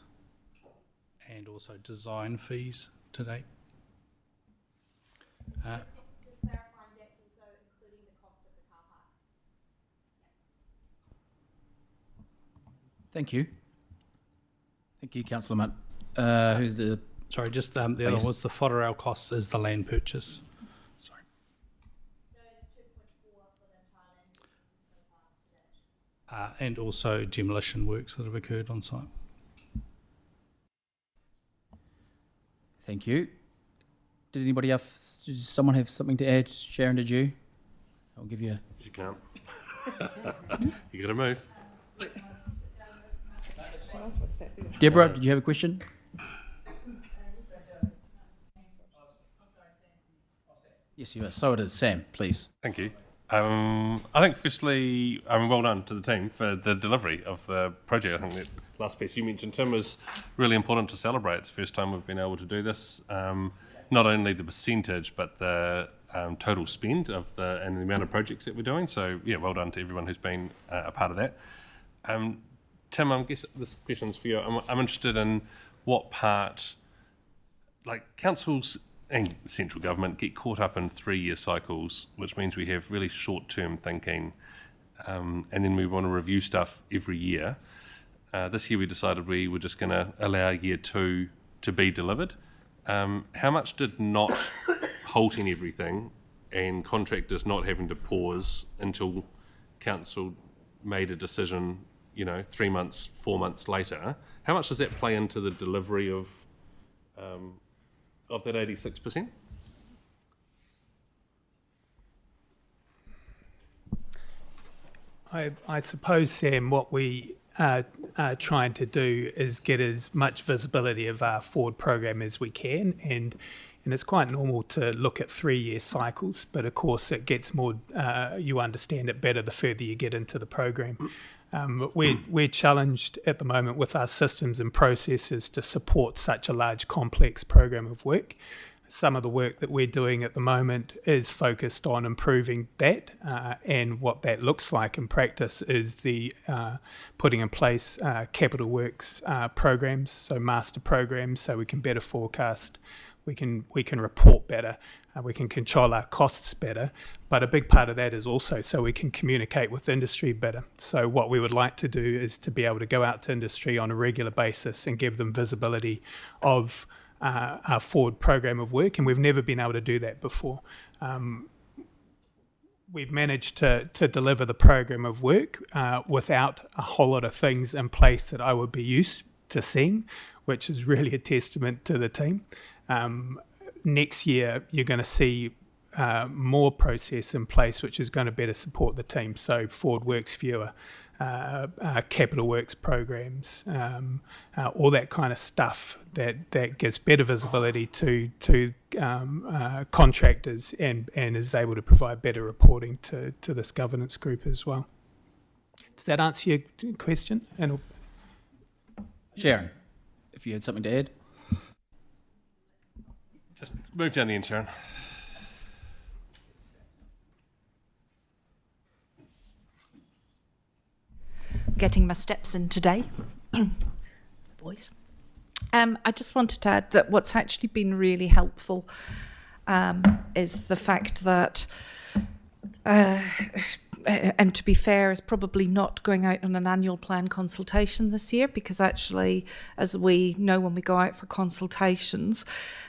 and also design fees to date. Just clarifying, that's also including the cost of the car parks. Thank you. Thank you, Councillor Munt. Who's the... Sorry, just the other one was the Whātaro costs is the land purchase. Sorry. So it's 2.4 for the entire land purchases so far to date. And also demolition works that have occurred on site. Thank you. Did anybody else, did someone have something to add? Sharon, did you? I'll give you a... You can't. You got to move. Deborah, did you have a question? Yes, you are. So it is. Sam, please. Thank you. I think firstly, well done to the team for the delivery of the project. I think that last piece you mentioned, Tim, is really important to celebrate. It's the first time we've been able to do this. Not only the percentage, but the total spend of and the amount of projects that we're doing. So yeah, well done to everyone who's been a part of that. Tim, I guess this question's for you. I'm interested in what part, like councils and central government get caught up in 3-year cycles, which means we have really short-term thinking, and then we want to review stuff every year. This year we decided we were just going to allow year 2 to be delivered. How much did not halting everything and contractors not having to pause until council made a decision, 3 months, 4 months later, how much does that play into the delivery of that 86%? I suppose, Sam, what we are trying to do is get as much visibility of our forward program as we can, and it's quite normal to look at 3-year cycles, but of course it gets more, you understand it better the further you get into the program. We're challenged at the moment with our systems and processes to support such a large, complex program of work. Some of the work that we're doing at the moment is focused on improving that, and what that looks like in practice is the putting in place capital works programs, so master programs, so we can better forecast, we can report better, we can control our costs better, but a big part of that is also so we can communicate with industry better. So what we would like to do is to be able to go out to industry on a regular basis and give them visibility of our forward program of work, and we've never been able to do that before. We've managed to deliver the program of work without a whole lot of things in place that I would be used to seeing, which is really a testament to the team. Next year, you're going to see more process in place, which is going to better support the team. So forward works fewer, capital works programs, all that kind of stuff that gives better visibility to contractors and is able to provide better reporting to this governance group as well. Does that answer your question? And Sharon, if you had something to add. Just move down the end, Sharon. Getting my steps in today, boys. I just wanted to add that what's actually been really helpful is the fact that, and to be fair, is probably not going out on an annual plan consultation this year, because actually, as we know when we go out for consultations,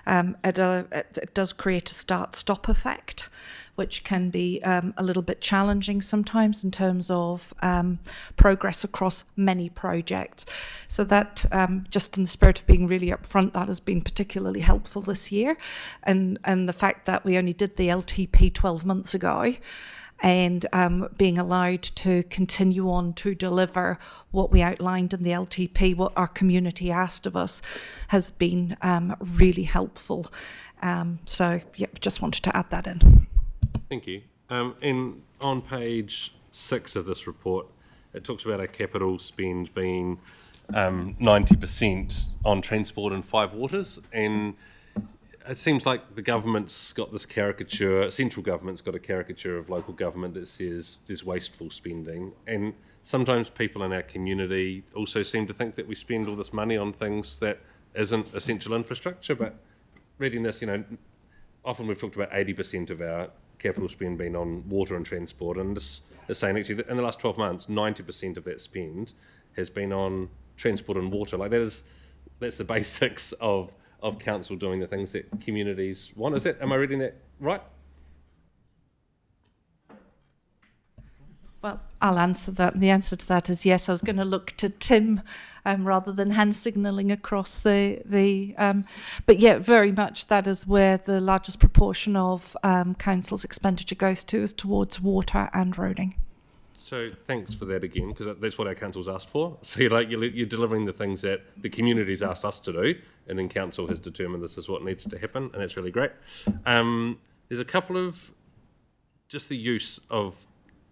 it does create a start-stop effect, which can be a little bit challenging sometimes in terms of progress across many projects. So that, just in the spirit of being really upfront, that has been particularly helpful this year. And the fact that we only did the LTP 12 months ago, and being allowed to continue on to deliver what we outlined in the LTP, what our community asked of us, has been really helpful. So, yeah, just wanted to add that in. Thank you. And on page 6 of this report, it talks about our capital spend being 90% on transport and 5 waters, and it seems like the government's got this caricature, central government's got a caricature of local government that says there's wasteful spending, and sometimes people in our community also seem to think that we spend all this money on things that isn't essential infrastructure. But reading this, often we've talked about 80% of our capital spend being on water and transport, and this is saying actually that in the last 12 months, 90% of that spend has been on transport and water. Like that's the basics of council doing the things that communities want. Am I reading that right? Well, I'll answer that. The answer to that is yes. I was going to look to Tim rather than hand signalling across but yeah, very much that is where the largest proportion of council's expenditure goes to, is towards water and roading. So thanks for that again, because that's what our council's asked for. So you're delivering the things that the community's asked us to do, and then council has determined this is what needs to happen, and that's really great. there's a couple of just the use of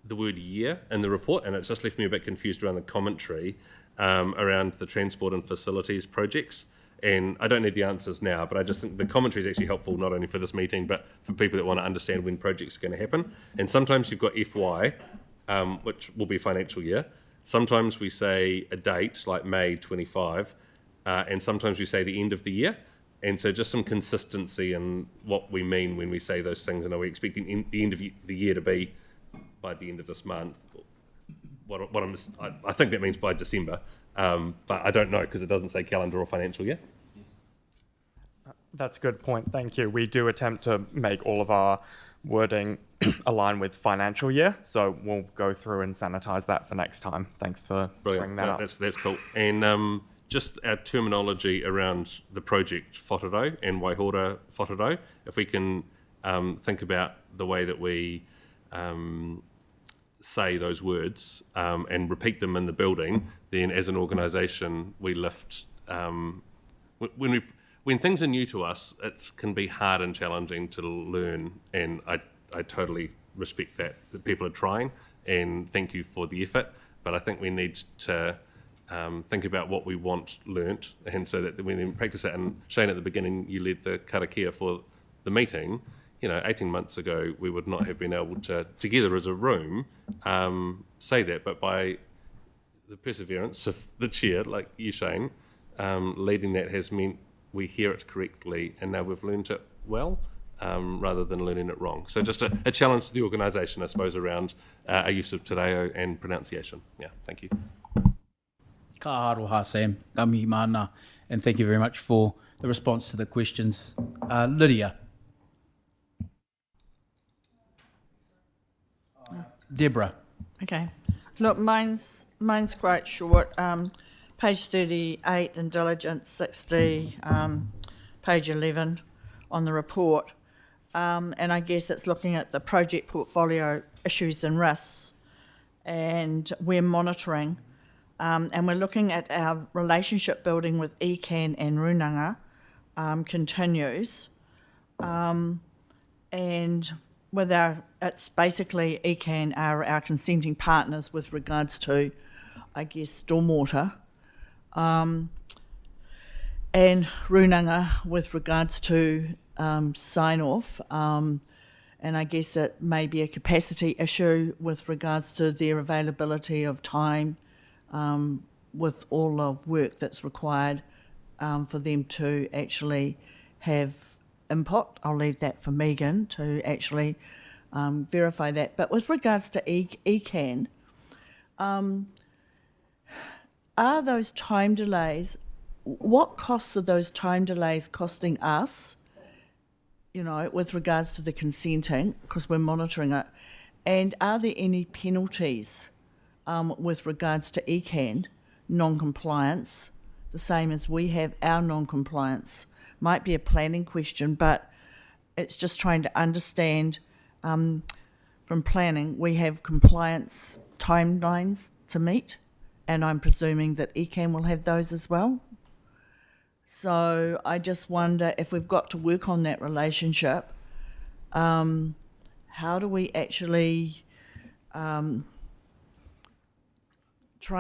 the word year in the report, and it's just left me a bit confused around the commentary around the transport and facilities projects. And I don't need the answers now, but I just think the commentary is actually helpful not only for this meeting, but for people that want to understand when projects are going to happen. And sometimes you've got FY, which will be financial year. Sometimes we say a date, like May 25, and sometimes we say the end of the year. And so just some consistency in what we mean when we say those things. And are we expecting the end of the year to be by the end of this month? I think that means by December, but I don't know because it doesn't say calendar or financial year. That's a good point. Thank you. We do attempt to make all of our wording align with financial year, so we'll go through and sanitize that for next time. Thanks for bringing that up. That's cool. And just our terminology around the project Whotoro and Waihora Whotoro, if we can think about the way that we say those words and repeat them in the building, then as an organisation we lift. When things are new to us, it can be hard and challenging to learn, and I totally respect that people are trying, and thank you for the effort. But I think we need to think about what we want learnt, and so that when we practice it. And Shane, at the beginning, you led the karakia for the meeting. 18 months ago, we would not have been able to, together as a room, say that. But by the perseverance of the chair, like you, Shane, leading that has meant we hear it correctly, and now we've learned it well, rather than learning it wrong. So just a challenge to the organisation, I suppose, around our use of te reo and pronunciation. Yeah, thank you. Ka aroha, Sam. Ka mihi mana, and thank you very much for the response to the questions. Lydia. Deborah. Okay. Look, mine's quite short. Page 38 in Diligence 60, page 11 on the report. And I guess it's looking at the project portfolio issues and risks. And we're monitoring. And we're looking at our relationship building with ECAN and Runanga continues. And with it's basically ECAN are our consenting partners with regards to, I guess, stormwater. And Runanga with regards to sign-off. And I guess it may be a capacity issue with regards to their availability of time with all the work that's required for them to actually have input. I'll leave that for Megan to actually verify that. But with regards to ECAN, are those time delays, what costs are those time delays costing us, with regards to the consenting, because we're monitoring it, and are there any penalties with regards to ECAN non-compliance, the same as we have our non-compliance? Might be a planning question, but it's just trying to understand from planning, we have compliance timelines to meet, and I'm presuming that ECAN will have those as well. So I just wonder if we've got to work on that relationship, how do we actually try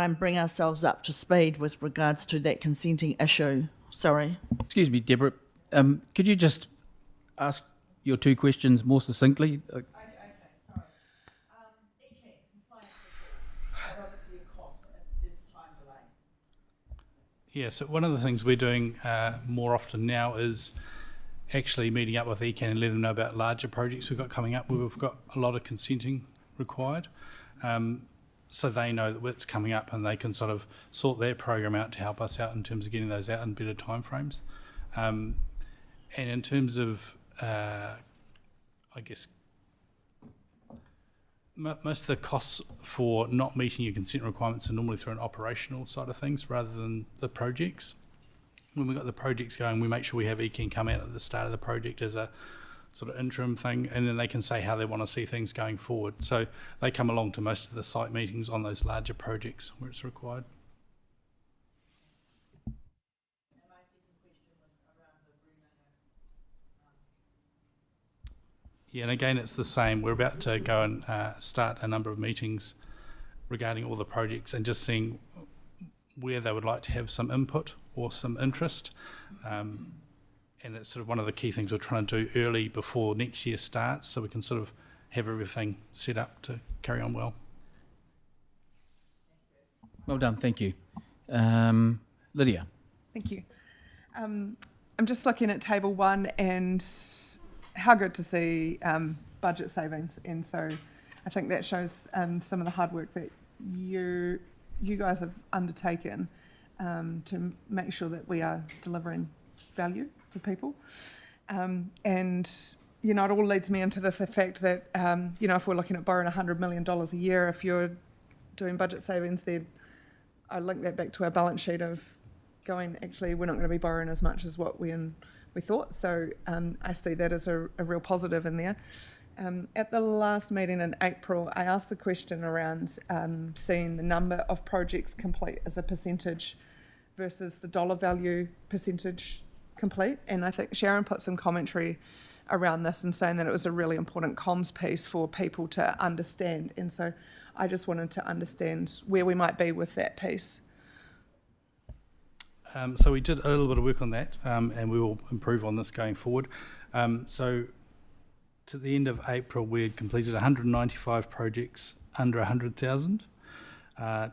and bring ourselves up to speed with regards to that consenting issue? Sorry. Excuse me, Deborah. Could you just ask your two questions more succinctly? Okay, sorry. ECAN, compliance issues, obviously a cost if there's time delay. Yeah, so one of the things we're doing more often now is actually meeting up with ECAN and letting them know about larger projects we've got coming up where we've got a lot of consenting required. So they know that it's coming up and they can sort of sort their program out to help us out in terms of getting those out in better timeframes. And in terms of, I guess, most of the costs for not meeting your consent requirements are normally through an operational side of things rather than the projects. When we've got the projects going, we make sure we have ECAN come out at the start of the project as a sort of interim thing, and then they can say how they want to see things going forward. So they come along to most of the site meetings on those larger projects where it's required. Yeah, and again, it's the same. We're about to go and start a number of meetings regarding all the projects and just seeing where they would like to have some input or some interest. And that's sort of one of the key things we're trying to do early before next year starts, so we can sort of have everything set up to carry on well. Well done, thank you. Lydia. Thank you. I'm just looking at table 1 and how good to see budget savings, and so I think that shows some of the hard work that you guys have undertaken to make sure that we are delivering value for people. And, you know, it all leads me into the fact that, you know, if we're looking at borrowing $100 million a year, if you're doing budget savings, then I link that back to our balance sheet of going, actually, we're not going to be borrowing as much as what we thought. So I see that as a real positive in there. At the last meeting in April, I asked the question around seeing the number of projects complete as a percentage versus the dollar value percentage complete. And I think Sharon put some commentary around this and saying that it was a really important comms piece for people to understand. And so I just wanted to understand where we might be with that piece. So we did a little bit of work on that, and we will improve on this going forward. So to the end of April, we had completed 195 projects under 100,000,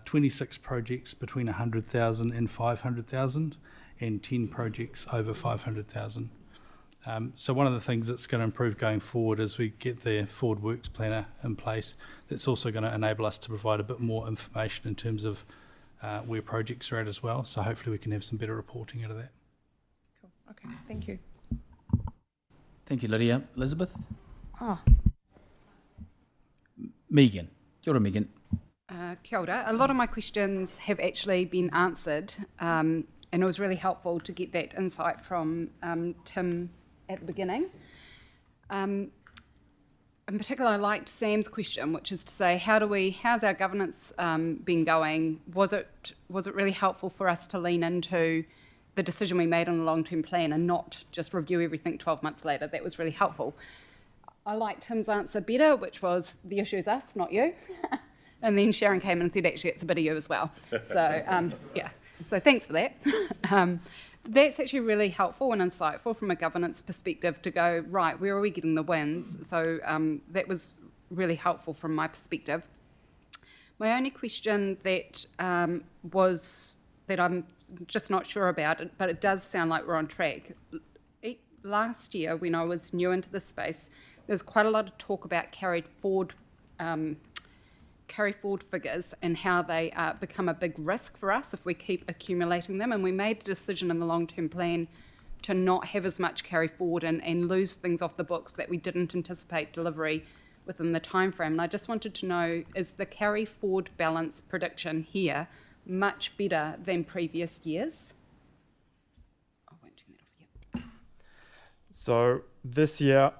26 projects between 100,000 and 500,000, and 10 projects over 500,000. So one of the things that's going to improve going forward is we get the Forward Works Planner in place. That's also going to enable us to provide a bit more information in terms of where projects are at as well. So hopefully we can have some better reporting out of that. Cool. Okay, thank you. Thank you, Lydia. Elizabeth? Oh. Megan. Kia ora, Megan. Kia ora. A lot of my questions have actually been answered, and it was really helpful to get that insight from Tim at the beginning. In particular, I liked Sam's question, which is to say, how's our governance been going? Was it really helpful for us to lean into the decision we made on the long-term plan and not just review everything 12 months later? That was really helpful. I liked Tim's answer better, which was the issue is us, not you. And then Sharon came in and said, actually, it's a bit of you as well. So, yeah, so thanks for that. That's actually really helpful and insightful from a governance perspective to go, right, where are we getting the wins? So that was really helpful from my perspective. My only question that was that I'm just not sure about it, but it does sound like we're on track. Last year, when I was new into this space, there was quite a lot of talk about carry forward figures and how they become a big risk for us if we keep accumulating them. And we made a decision in the long-term plan to not have as much carry forward and lose things off the books that we didn't anticipate delivery within the time frame. And I just wanted to know, is the carry forward balance prediction here much better than previous years? I won't turn that off yet. So this year,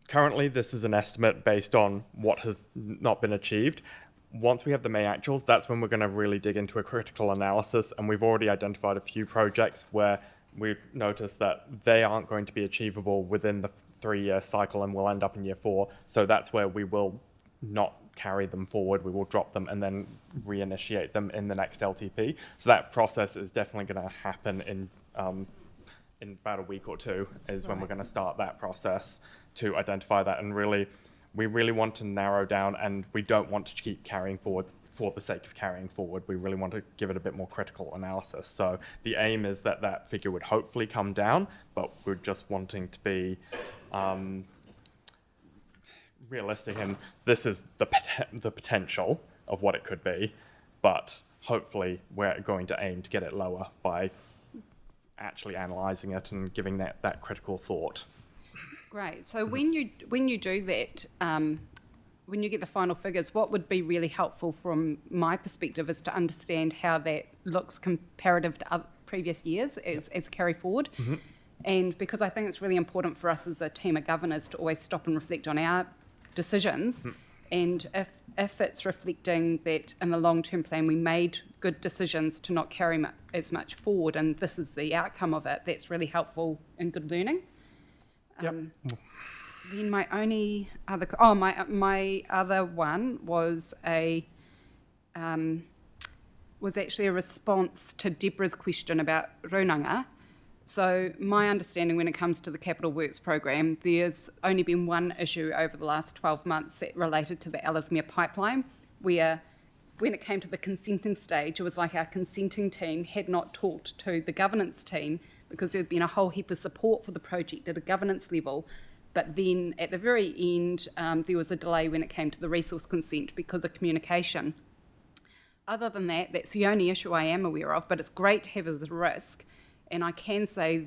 currently this is an estimate based on what has not been achieved. Once we have the May actuals, that's when we're going to really dig into a critical analysis, and we've already identified a few projects where we've noticed that they aren't going to be achievable within the 3-year cycle and will end up in year 4. So that's where we will not carry them forward. We will drop them and then reinitiate them in the next LTP. So that process is definitely going to happen in about a week or two is when we're going to start that process to identify that. And really, we really want to narrow down, and we don't want to keep carrying forward for the sake of carrying forward. We really want to give it a bit more critical analysis. So the aim is that that figure would hopefully come down, but we're just wanting to be realistic, and this is the potential of what it could be, but hopefully we're going to aim to get it lower by actually analysing it and giving that critical thought. Great. So when you do that, when you get the final figures, what would be really helpful from my perspective is to understand how that looks comparative to other previous years as carry forward. Mm-hmm. And because I think it's really important for us as a team of governors to always stop and reflect on our decisions. Mm. And if it's reflecting that in the long-term plan we made good decisions to not carry as much forward, and this is the outcome of it, that's really helpful and good learning. Then my only other, my other one was was actually a response to Deborah's question about Runanga. So my understanding when it comes to the Capital Works program, there's only been one issue over the last 12 months that related to the Ellesmere pipeline, where when it came to the consenting stage, it was like our consenting team had not talked to the governance team because there had been a whole heap of support for the project at a governance level. But then at the very end, there was a delay when it came to the resource consent because of communication. Other than that, that's the only issue I am aware of, but it's great to have as a risk. And I can say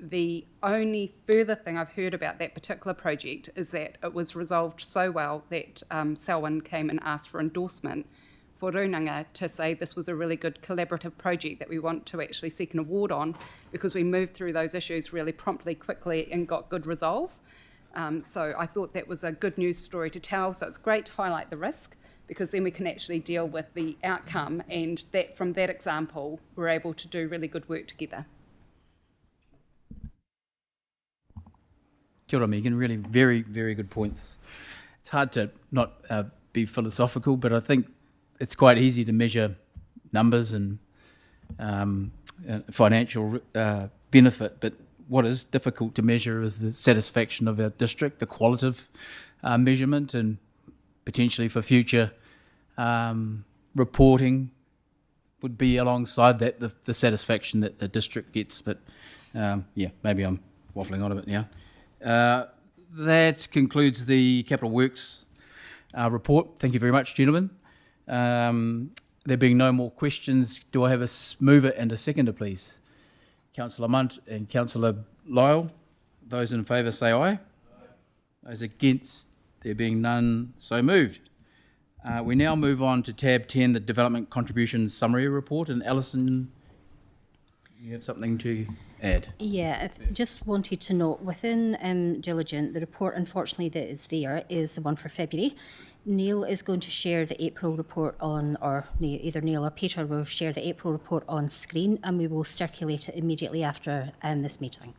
the only further thing I've heard about that particular project is that it was resolved so well that Selwyn came and asked for endorsement for Runanga to say this was a really good collaborative project that we want to actually seek an award on, because we moved through those issues really promptly, quickly, and got good resolve. So I thought that was a good news story to tell. So it's great to highlight the risk, because then we can actually deal with the outcome, and that from that example, we're able to do really good work together. Kia ora, Megan. Really very, very good points. It's hard to not be philosophical, but I think it's quite easy to measure numbers and financial benefit, but what is difficult to measure is the satisfaction of our district, the qualitative measurement, and potentially for future reporting would be alongside that the satisfaction that the district gets. But yeah, maybe I'm waffling on a bit now. That concludes the Capital Works report. Thank you very much, gentlemen. There being no more questions, do I have a mover and a seconder, please? Councillor Munt and Councillor Lyle. Those in favour say aye. Those against, there being none, so moved. We now move on to tab 10, the Development Contributions Summary Report. And Alison, you have something to add? Yeah, I just wanted to note, within Diligent, the report, unfortunately, that is there is the one for February. Neil is going to share the April report on, or either Neil or Peter will share the April report on screen, and we will circulate it immediately after this meeting.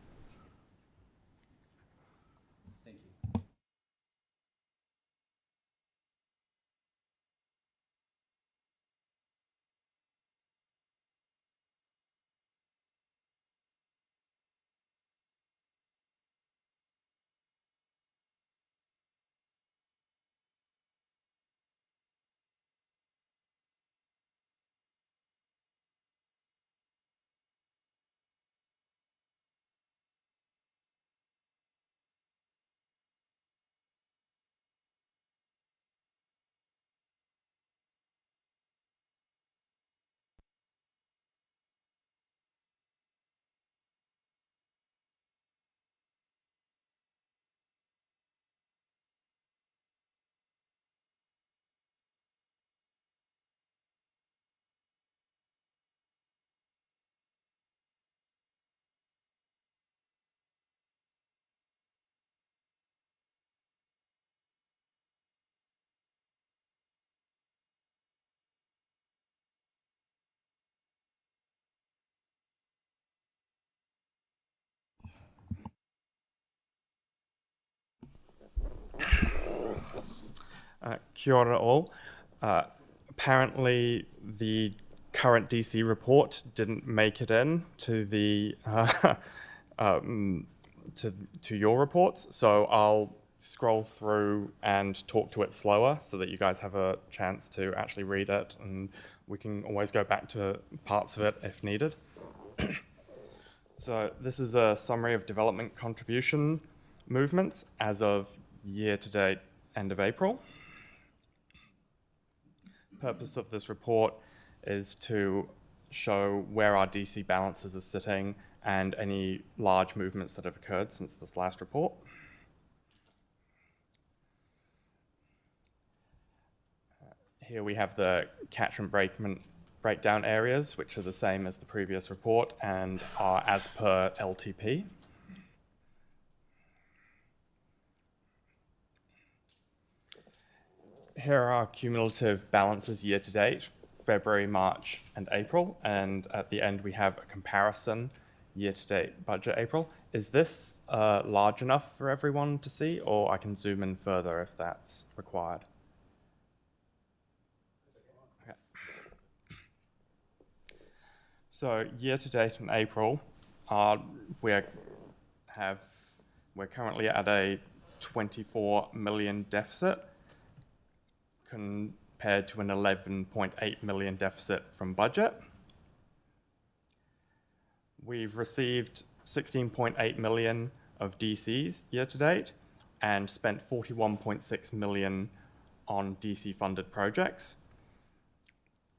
Kia ora all. Apparently, the current DC report didn't make it in to the to your reports, so I'll scroll through and talk to it slower so that you guys have a chance to actually read it, and we can always go back to parts of it if needed. So this is a summary of development contribution movements as of year-to-date end of April. Purpose of this report is to show where our DC balances are sitting and any large movements that have occurred since this last report. Here we have the catchment breakdown areas, which are the same as the previous report and are as per LTP. Here are our cumulative balances year to date, February, March, and April, and at the end we have a comparison year-to-date budget, April. Is this large enough for everyone to see, or I can zoom in further if that's required? Okay. So year-to-date in April, we're currently at a 24 million deficit compared to an 11.8 million deficit from budget. We've received 16.8 million of DCs year to date and spent 41.6 million on DC funded projects.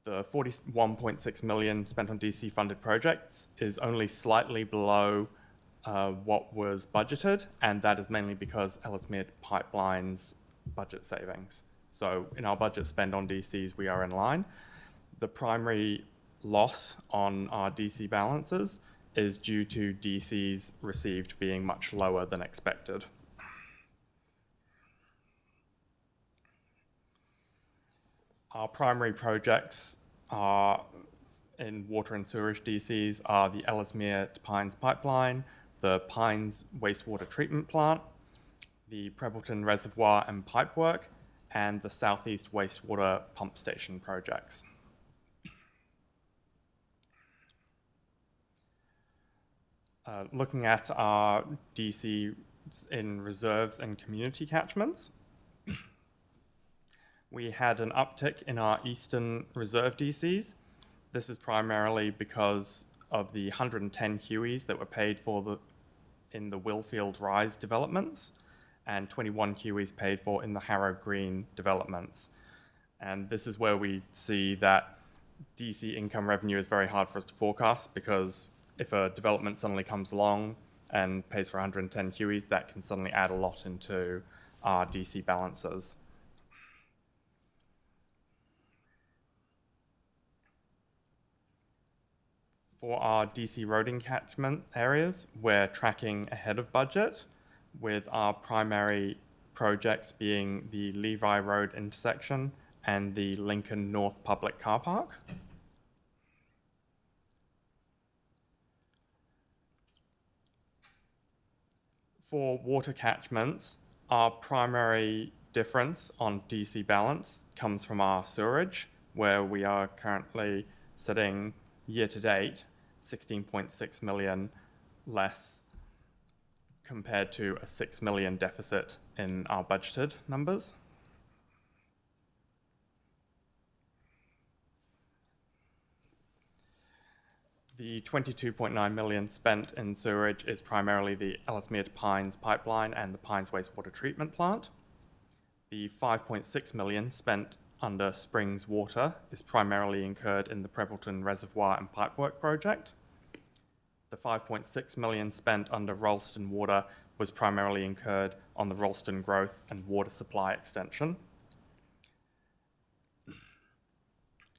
The 41.6 million spent on DC funded projects is only slightly below what was budgeted, and that is mainly because Ellesmere Pipeline's budget savings. So in our budget spend on DCs, we are in line. The primary loss on our DC balances is due to DCs received being much lower than expected. Our primary projects are in water and sewerage DCs are the Ellesmere to Pines pipeline, the Pines wastewater treatment plant, the Prebbleton reservoir and pipework, and the Southeast wastewater pump station projects. Looking at our DC in reserves and community catchments, we had an uptick in our Eastern Reserve DCs. This is primarily because of the 110 Hueys that were paid for in the Willfield Rise developments and 21 Hueys paid for in the Harrow Green developments. And this is where we see that DC income revenue is very hard for us to forecast, because if a development suddenly comes along and pays for 110 Hueys, that can suddenly add a lot into our DC balances. For our DC roading catchment areas, we're tracking ahead of budget, with our primary projects being the Levi Road intersection and the Lincoln North Public Car Park. For water catchments, our primary difference on DC balance comes from our sewerage, where we are currently sitting year to date 16.6 million less compared to a 6 million deficit in our budgeted numbers. The 22.9 million spent in sewerage is primarily the Ellesmere to Pines pipeline and the Pines wastewater treatment plant. The 5.6 million spent under Springs Water is primarily incurred in the Prebbleton Reservoir and Pipework project. The 5.6 million spent under Rollston Water was primarily incurred on the Rollston Growth and Water Supply extension.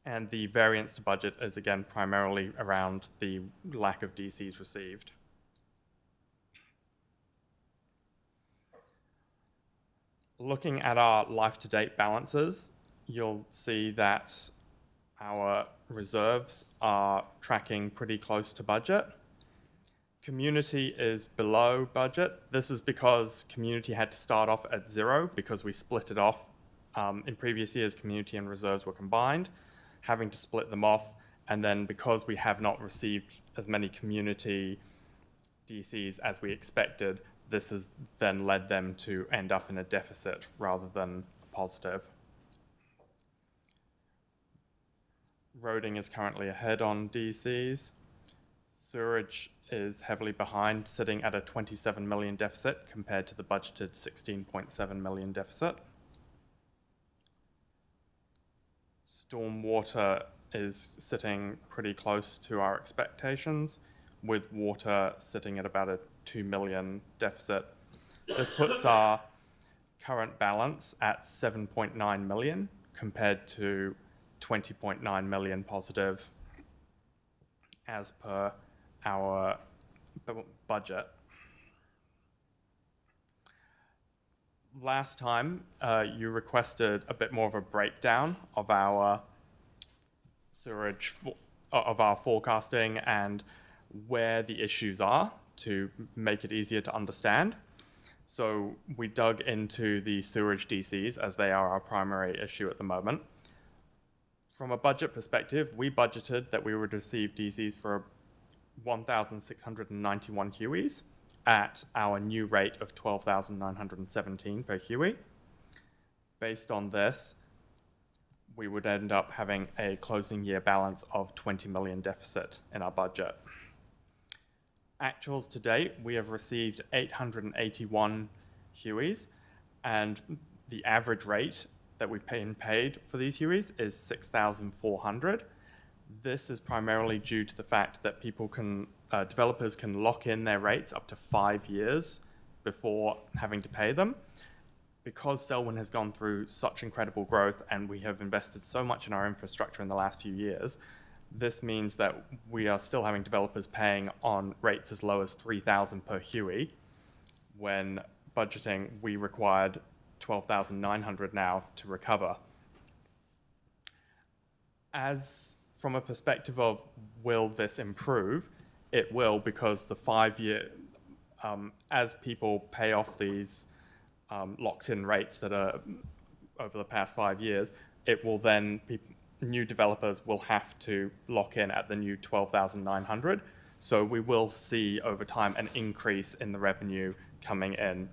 And the variance to budget is again primarily around the lack of DCs received. Looking at our life-to-date balances, you'll see that our reserves are tracking pretty close to budget. Community is below budget. This is because community had to start off at 0 because we split it off. In previous years, community and reserves were combined, having to split them off, and then because we have not received as many community DCs as we expected, this has then led them to end up in a deficit rather than a positive. Roading is currently ahead on DCs. Sewerage is heavily behind, sitting at a 27 million deficit compared to the budgeted 16.7 million deficit. Stormwater is sitting pretty close to our expectations, with water sitting at about a 2 million deficit. This puts our current balance at 7.9 million compared to 20.9 million positive as per our budget. Last time, you requested a bit more of a breakdown of our sewerage, of our forecasting and where the issues are to make it easier to understand. So we dug into the sewerage DCs as they are our primary issue at the moment. From a budget perspective, we budgeted that we would receive DCs for 1,691 Hueys at our new rate of 12,917 per Huey. Based on this, we would end up having a closing year balance of 20 million deficit in our budget. Actuals to date, we have received 881 Hueys, and the average rate that we've been paid for these Hueys is 6,400. This is primarily due to the fact that developers can lock in their rates up to 5 years before having to pay them. Because Selwyn has gone through such incredible growth and we have invested so much in our infrastructure in the last few years, this means that we are still having developers paying on rates as low as 3,000 per Huey. When budgeting, we required 12,900 now to recover. As from a perspective of will this improve, it will, because the 5 year, as people pay off these locked in rates that are over the past 5 years, it will then be, new developers will have to lock in at the new 12,900. So we will see over time an increase in the revenue coming in.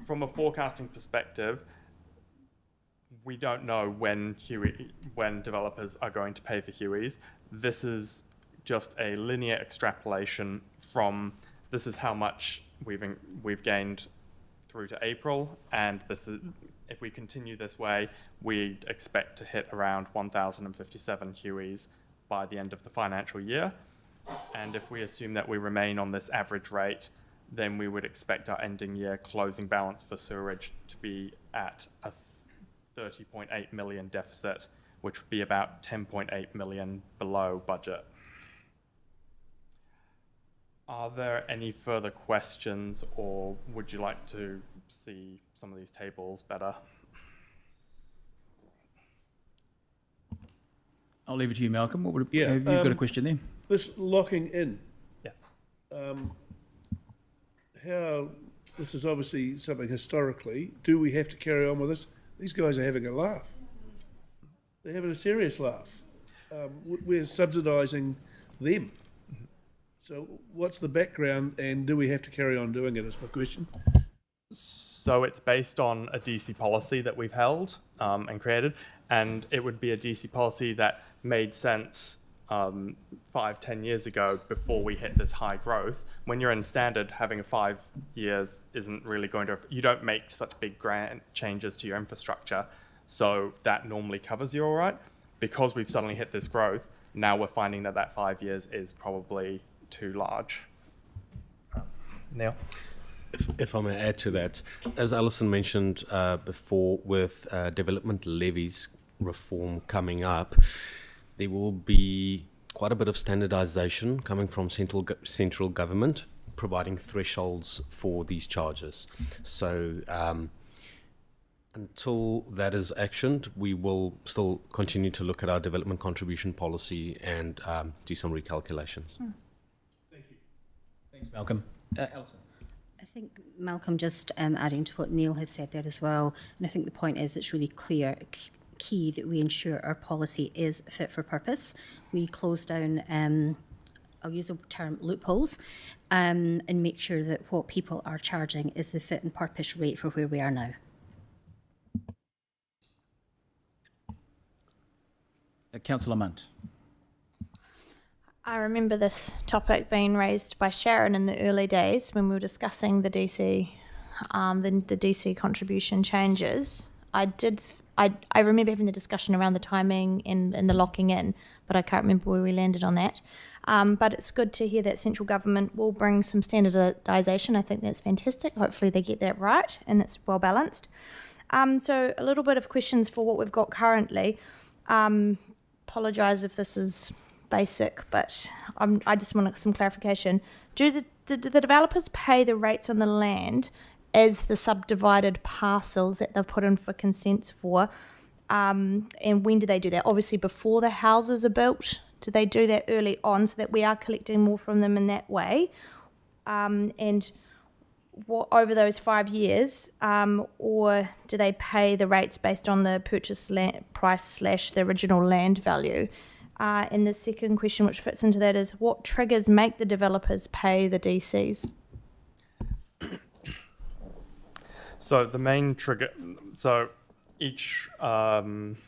From a forecasting perspective, we don't know when developers are going to pay for Hueys. This is just a linear extrapolation from this is how much we've gained through to April, and this is, if we continue this way, we'd expect to hit around 1,057 Hueys by the end of the financial year. And if we assume that we remain on this average rate, then we would expect our ending year closing balance for sewerage to be at a 30.8 million deficit, which would be about 10.8 million below budget. Are there any further questions, or would you like to see some of these tables better? I'll leave it to you, Malcolm. What would have you got a question there? This locking in. Yes. How, this is obviously something historically, do we have to carry on with this? These guys are having a laugh. They're having a serious laugh. We're subsidising them. So what's the background, and do we have to carry on doing it, is my question. So it's based on a DC policy that we've held and created, and it would be a DC policy that made sense 5-10 years ago before we hit this high growth. When you're in standard, having a 5 years isn't really going to, you don't make such big grand changes to your infrastructure, so that normally covers you all right. Because we've suddenly hit this growth, now we're finding that that 5 years is probably too large. Neil? If I may add to that, as Alison mentioned before, with development levies reform coming up, there will be quite a bit of standardization coming from central government, providing thresholds for these charges. So until that is actioned, we will still continue to look at our development contribution policy and do some recalculations. Thank you. Thanks, Malcolm. Alison. I think, Malcolm, just adding to what Neil has said there as well, and I think the point is it's really key that we ensure our policy is fit for purpose. We close down, I'll use the term loopholes, and make sure that what people are charging is the fit and purpose rate for where we are now. Councillor Munt. I remember this topic being raised by Sharon in the early days when we were discussing the DC, the DC contribution changes. I remember having the discussion around the timing and the locking in, but I can't remember where we landed on that. But it's good to hear that central government will bring some standardisation. I think that's fantastic. Hopefully they get that right and it's well balanced. So a little bit of questions for what we've got currently. Apologise if this is basic, but I just want some clarification. Do the developers pay the rates on the land as the subdivided parcels that they've put in for consents for? And when do they do that? Obviously before the houses are built, Do they do that early on so that we are collecting more from them in that way? And what over those 5 years, or do they pay the rates based on the purchase price / the original land value? And the second question, which fits into that, is what triggers make the developers pay the DCs? So the main trigger, so each DC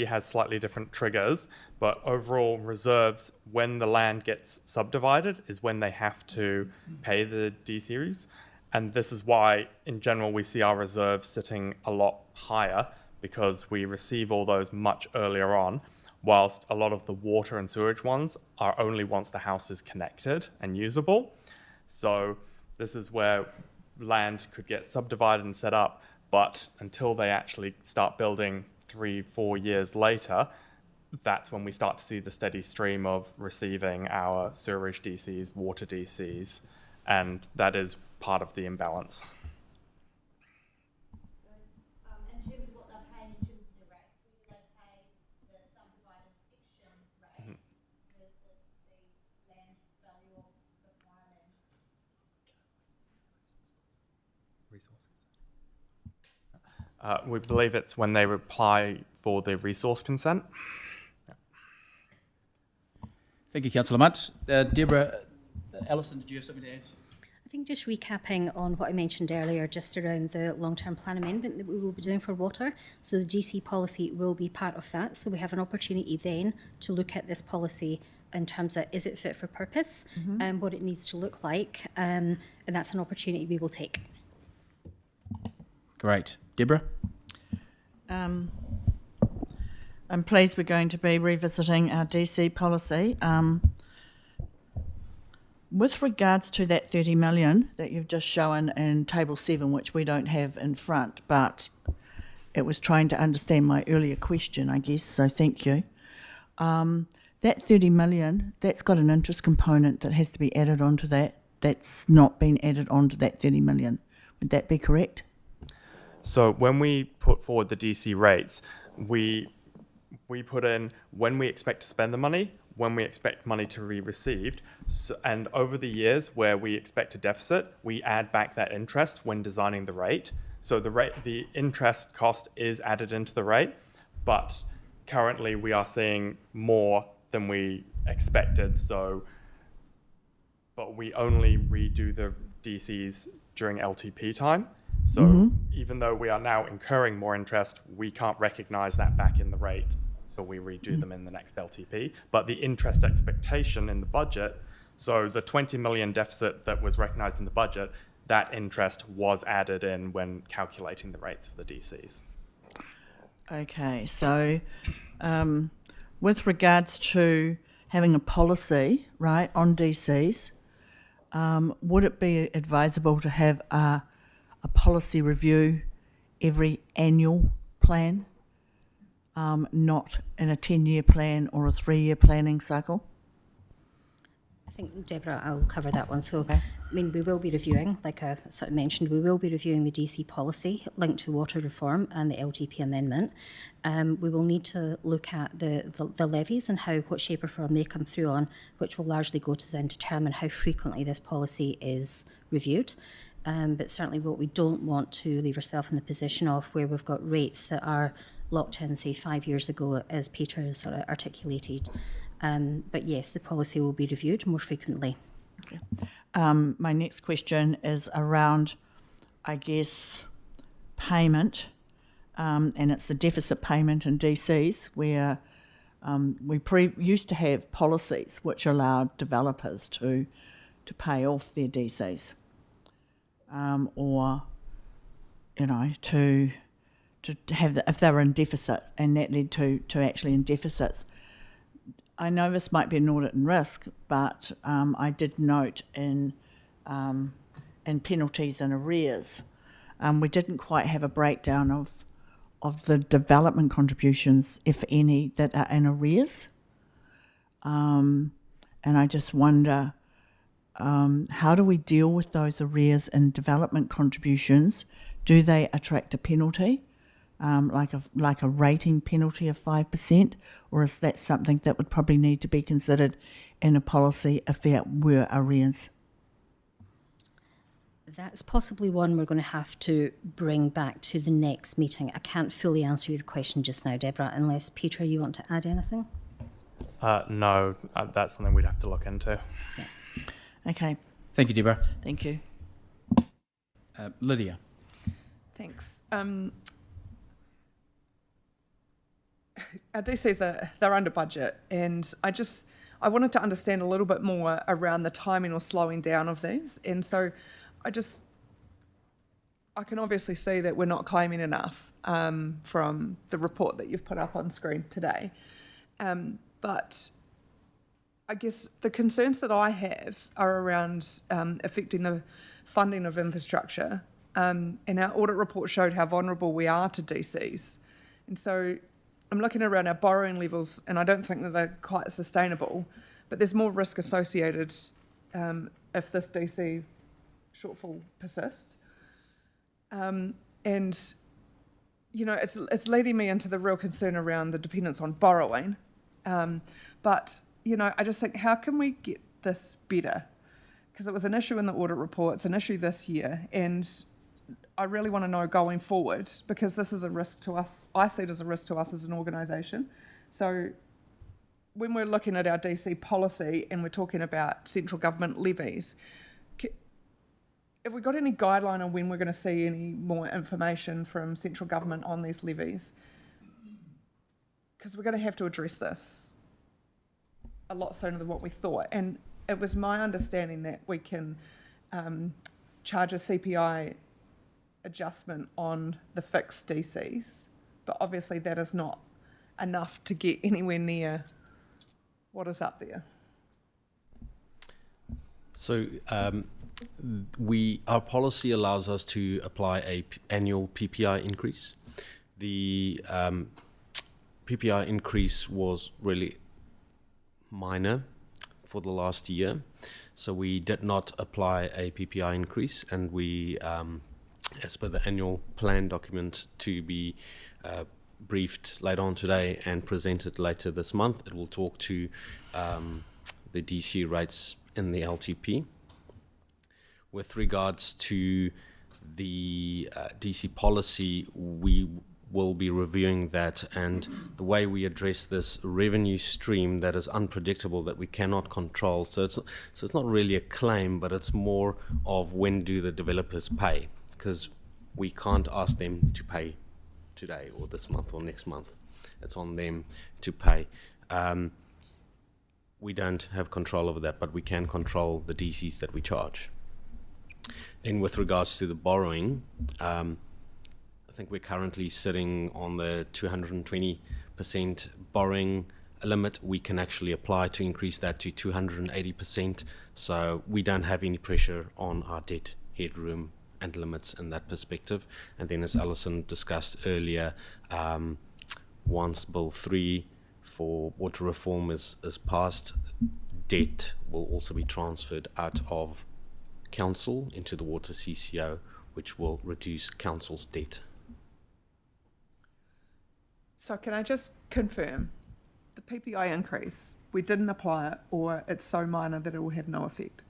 has slightly different triggers, but overall reserves, when the land gets subdivided, is when they have to pay the D-series. And this is why, in general, we see our reserves sitting a lot higher, because we receive all those much earlier on, whilst a lot of the water and sewage ones are only once the house is connected and usable. So this is where land could get subdivided and set up, but until they actually start building 3-4 years later, that's when we start to see the steady stream of receiving our sewerage DCs, water DCs, and that is part of the imbalance. In terms of what they're paying in terms of the rates, will they pay the subdivided section rate versus the land value of the prior land? We believe it's when they apply for the resource consent. Thank you, Councillor Munt. Deborah, Alison, did you have something to add? I think just recapping on what I mentioned earlier, just around the long-term plan amendment that we will be doing for water. So the DC policy will be part of that. So we have an opportunity then to look at this policy in terms of, is it fit for purpose and what it needs to look like. And that's an opportunity we will take. Great. Deborah? I'm pleased we're going to be revisiting our DC policy. With regards to that 30 million that you've just shown in Table 7, which we don't have in front, but it was trying to understand my earlier question, I guess, so thank you. That 30 million, that's got an interest component that has to be added onto that. That's not been added onto that 30 million. Would that be correct? So when we put forward the DC rates, we put in when we expect to spend the money, when we expect money to be received, and over the years where we expect a deficit, we add back that interest when designing the rate. So the interest cost is added into the rate, but currently we are seeing more than we expected. But we only redo the DCs during LTP time. So even though we are now incurring more interest, we can't recognise that back in the rates until we redo them in the next LTP. But the interest expectation in the budget, so the 20 million deficit that was recognised in the budget, that interest was added in when calculating the rates for the DCs. Okay, so with regards to having a policy, right, on DCs, would it be advisable to have a policy review every annual plan, not in a 10-year plan or a 3-year planning cycle? I think, Deborah, I'll cover that one. So, I mean, we will be reviewing, like I sort of mentioned, we will be reviewing the DC policy linked to water reform and the LGP amendment. We will need to look at the levies and what shape or form they come through on, which will largely go to then determine how frequently this policy is reviewed. But certainly what we don't want to leave ourselves in the position of where we've got rates that are locked in, say, 5 years ago, as Peter has sort of articulated. But yes, the policy will be reviewed more frequently. Okay. My next question is around, I guess, payment, and it's the deficit payment in DCs, where we used to have policies which allowed developers to pay off their DCs. Or, you know, to have if they were in deficit, and that led to actually in deficits. I know this might be an audit and risk, but I did note in penalties and arrears, we didn't quite have a breakdown of the development contributions, if any, that are in arrears. And I just wonder, how do we deal with those arrears and development contributions? Do they attract a penalty? like a rating penalty of 5%, or is that something that would probably need to be considered in a policy if there were arrears? That's possibly one we're going to have to bring back to the next meeting. I can't fully answer your question just now, Deborah, unless, Peter, you want to add anything? No, that's something we'd have to look into. Okay, Thank you, Deborah. thank you. Lydia. Thanks. Our DCs they're under budget, and I wanted to understand a little bit more around the timing or slowing down of these, and so I can obviously see that we're not claiming enough from the report that you've put up on screen today. But I guess the concerns that I have are around affecting the funding of infrastructure. And our audit report showed how vulnerable we are to DCs. And so I'm looking around our borrowing levels, and I don't think that they're quite sustainable, but there's more risk associated if this DC shortfall persists. And, you know, it's leading me into the real concern around the dependence on borrowing. But, you know, I just think, how can we get this better? Because it was an issue in the audit report, it's an issue this year, and I really want to know going forward, because this is a risk to us. I see it as a risk to us as an organisation. So when we're looking at our DC policy and we're talking about central government levies, have we got any guideline on when we're going to see any more information from central government on these levies? Because we're going to have to address this a lot sooner than what we thought. And it was my understanding that we can charge a CPI adjustment on the fixed DCs, but obviously that is not enough to get anywhere near what is up there. So our policy allows us to apply a annual PPI increase. The PPI increase was really minor for the last year, so we did not apply a PPI increase, and we, as per the annual plan document to be briefed later on today and presented later this month, it will talk to the DC rates in the LTP. With regards to the DC policy, we will be reviewing that, and the way we address this revenue stream that is unpredictable, that we cannot control. So it's not really a claim, but it's more of when do the developers pay, because we can't ask them to pay today or this month or next month. It's on them to pay. We don't have control over that, but we can control the DCs that we charge. Then with regards to the borrowing, I think we're currently sitting on the 220% borrowing limit. We can actually apply to increase that to 280%. So we don't have any pressure on our debt headroom and limits in that perspective. And then, as Alison discussed earlier, once Bill 3 for water reform is passed, debt will also be transferred out of council into the water CCO, which will reduce council's debt. So can I just confirm, the PPI increase, we didn't apply it, or it's so minor that it will have no effect?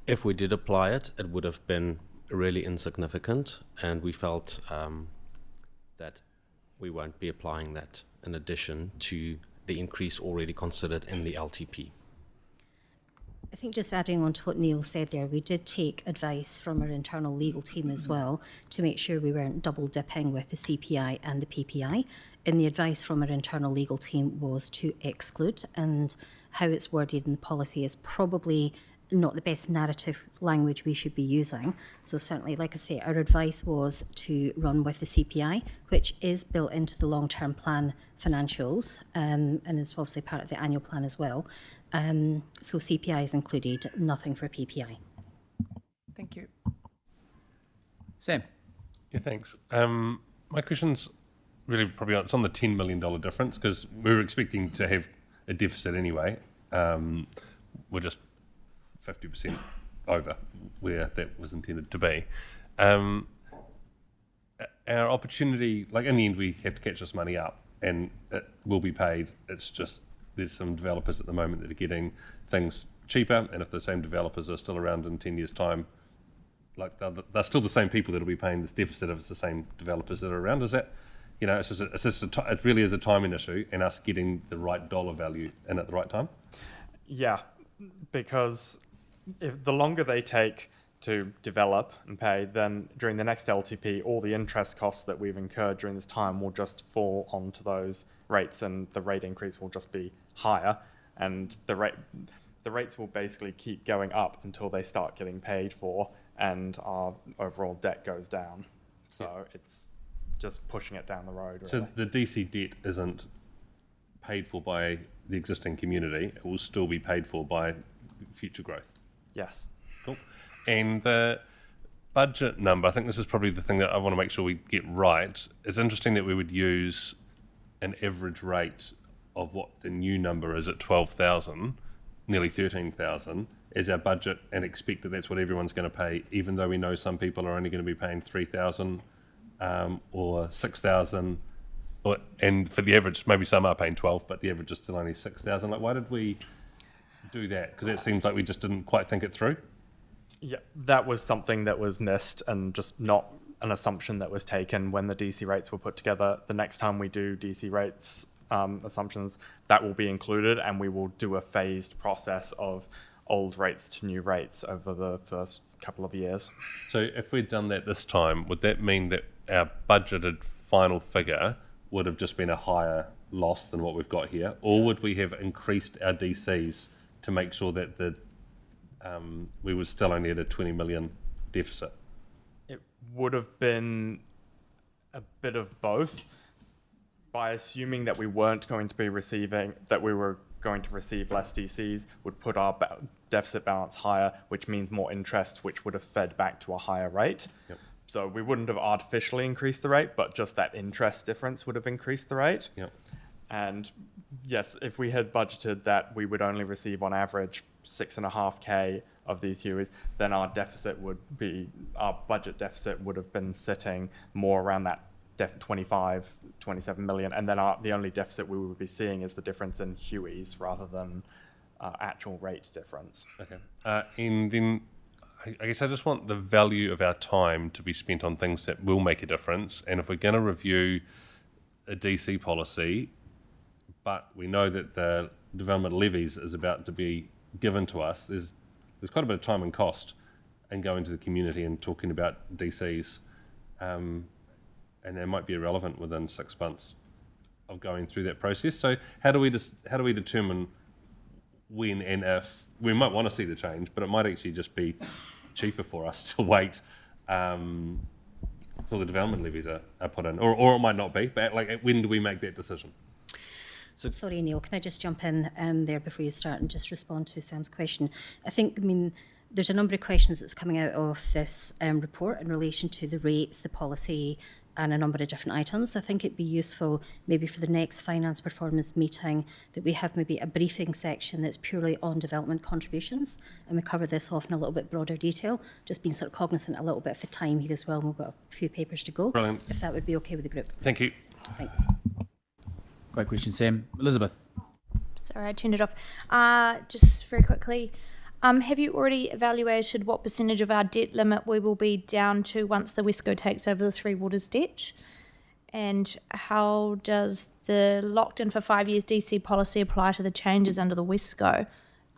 If we did apply it, it would have been really insignificant, and we felt that we won't be applying that in addition to the increase already considered in the LTP. I think just adding on to what Neil said there, we did take advice from our internal legal team as well to make sure we weren't double dipping with the CPI and the PPI. And the advice from our internal legal team was to exclude, and how it's worded in the policy is probably not the best narrative language we should be using. So certainly, like I say, our advice was to run with the CPI, which is built into the long-term plan financials, and is obviously part of the annual plan as well. So CPI is included, nothing for PPI. Thank you. Sam. Yeah, thanks. My question's really probably it's on the $10 million difference, because we were expecting to have a deficit anyway. We're just 50% over where that was intended to be. our opportunity, like in the end, we have to catch this money up and it will be paid. It's just there's some developers at the moment that are getting things cheaper, and if the same developers are still around in 10 years' time, like they're still the same people that will be paying this deficit if it's the same developers that are around. Is that, you know, it really is a timing issue and us getting the right dollar value in at the right time. Yeah, because if the longer they take to develop and pay, then during the next LTP, all the interest costs that we've incurred during this time will just fall onto those rates, and the rate increase will just be higher, and the rates will basically keep going up until they start getting paid for, and our overall debt goes down. So it's just pushing it down the road. Really. So the DC debt isn't paid for by the existing community; it will still be paid for by future growth. Yes. Cool. And the budget number, I think this is probably the thing that I want to make sure we get right. It's interesting that we would use an average rate of what the new number is at 12,000, nearly 13,000, as our budget, and expect that that's what everyone's going to pay, even though we know some people are only going to be paying 3,000 or 6,000, and for the average, maybe some are paying 12, but the average is still only 6,000. Like, why did we do that? Because it seems like we just didn't quite think it through. Yeah, that was something that was missed and just not an assumption that was taken when the DC rates were put together. The next time we do DC rates assumptions, that will be included, and we will do a phased process of old rates to new rates over the first couple of years. So if we'd done that this time, would that mean that our budgeted final figure would have just been a higher loss than what we've got here? Or would we have increased our DCs to make sure that we were still only at a 20 million deficit? It would have been a bit of both. By assuming that we weren't going to be receiving, that we were going to receive less DCs, would put our deficit balance higher, which means more interest, which would have fed back to a higher rate. Yep. So we wouldn't have artificially increased the rate, but just that interest difference would have increased the rate. Yep. And yes, if we had budgeted that we would only receive on average 6.5K of these HUEs, then our budget deficit would have been sitting more around that 25, 27 million, and then the only deficit we would be seeing is the difference in HUEs rather than actual rate difference. Okay. And then I guess I just want the value of our time to be spent on things that will make a difference. And if we're going to review a DC policy, but we know that the development levies is about to be given to us, there's quite a bit of time and cost in going to the community and talking about DCs, and they might be irrelevant within 6 months of going through that process. So how do we determine when and if we might want to see the change, but it might actually just be cheaper for us to wait until the development levies are put in, or it might not be. But like, when do we make that decision? Sorry, Neil, can I just jump in there before you start and just respond to Sam's question? I mean, there's a number of questions that's coming out of this report in relation to the rates, the policy, and a number of different items. I think it'd be useful maybe for the next finance performance meeting that we have maybe a briefing section that's purely on development contributions, and we cover this off in a little bit broader detail, just being sort of cognizant a little bit of the time here as well, and we've got a few papers to go. Brilliant. If that would be okay with the group. Thank you. Thanks. Great question, Sam. Elizabeth. Sorry, I turned it off. Just very quickly, have you already evaluated what percentage of our debt limit we will be down to once the Wesco takes over the Three Waters debt? And how does the locked in for 5 years DC policy apply to the changes under the Wesco?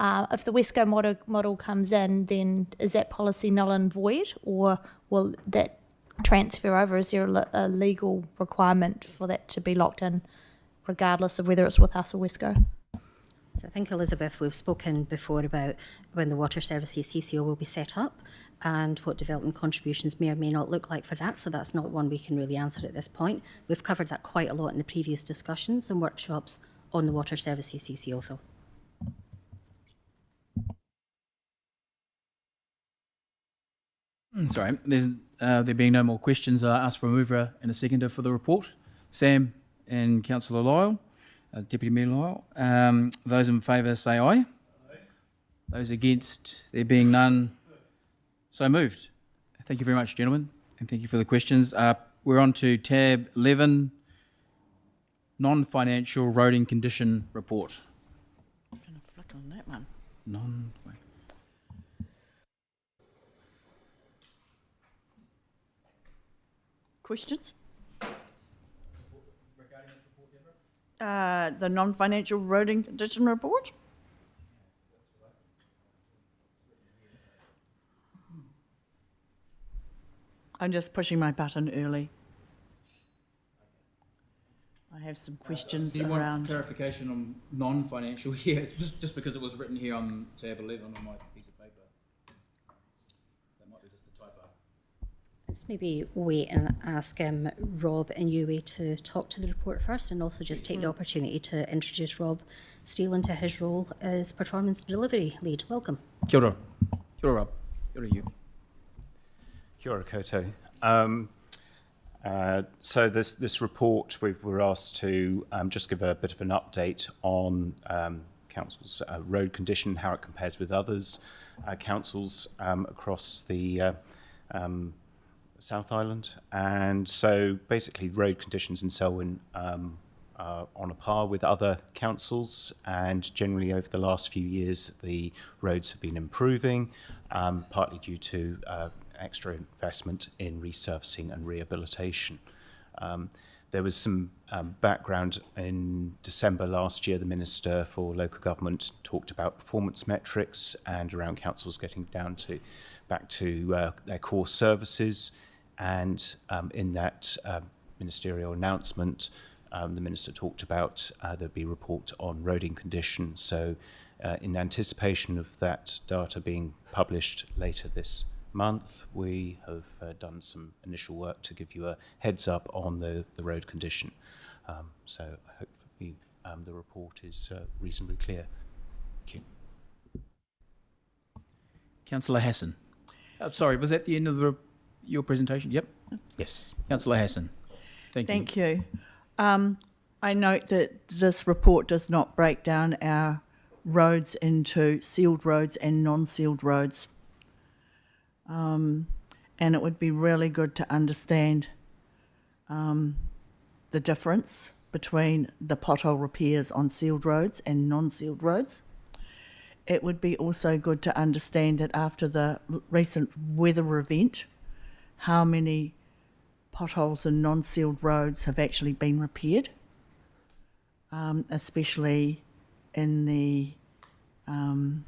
If the Wesco model comes in, then is that policy null and void, or will that transfer over? Is there a legal requirement for that to be locked in, regardless of whether it's with us or Wesco? So I think, Elizabeth, we've spoken before about when the Water Services CCO will be set up and what development contributions may or may not look like for that. So that's not one we can really answer at this point. We've covered that quite a lot in the previous discussions and workshops on the Water Services CCO, though. Sorry, there being no more questions, I ask for a mover and a seconder for the report. Sam and Councillor Lyle. Deputy Mayor Lyle. Those in favour say aye. Aye. Those against, there being none, so moved. Thank you very much, gentlemen, and thank you for the questions. we're on to tab 11, non-financial roading condition report. I'm going to flick on that one. Questions? The non-financial roading condition report? I'm just pushing my button early. I have some questions Do you around. want clarification on non-financial? Yeah, just because it was written here on tab 11 on my piece of paper. That might be just a typo. Let's maybe wait and ask Rob and Yui to talk to the report first, and also just take the opportunity to introduce Rob Steele into his role as performance and delivery lead. Welcome. Kia ora. Kia ora, Rob. Kia ora, you. Kia ora koutou. So this report, we were asked to just give a bit of an update on council's road condition, how it compares with others councils across the South Island. And so basically road conditions in Selwyn are on a par with other councils, and generally over the last few years the roads have been improving, partly due to extra investment in resurfacing and rehabilitation. There was some background in December last year. The Minister for Local Government talked about performance metrics and around councils getting back to their core services. And in that ministerial announcement, the Minister talked about there'd be a report on roading conditions. So in anticipation of that data being published later this month, we have done some initial work to give you a heads up on the road condition. So hopefully the report is reasonably clear. Thank you. Councillor Hassan. Sorry, was that the end of your presentation? Yep. Yes. Councillor Hassan. Thank you. I note that this report does not break down our roads into sealed roads and non-sealed roads. And it would be really good to understand the difference between the pothole repairs on sealed roads and non-sealed roads. It would be also good to understand that after the recent weather event, how many potholes in non-sealed roads have actually been repaired, especially in the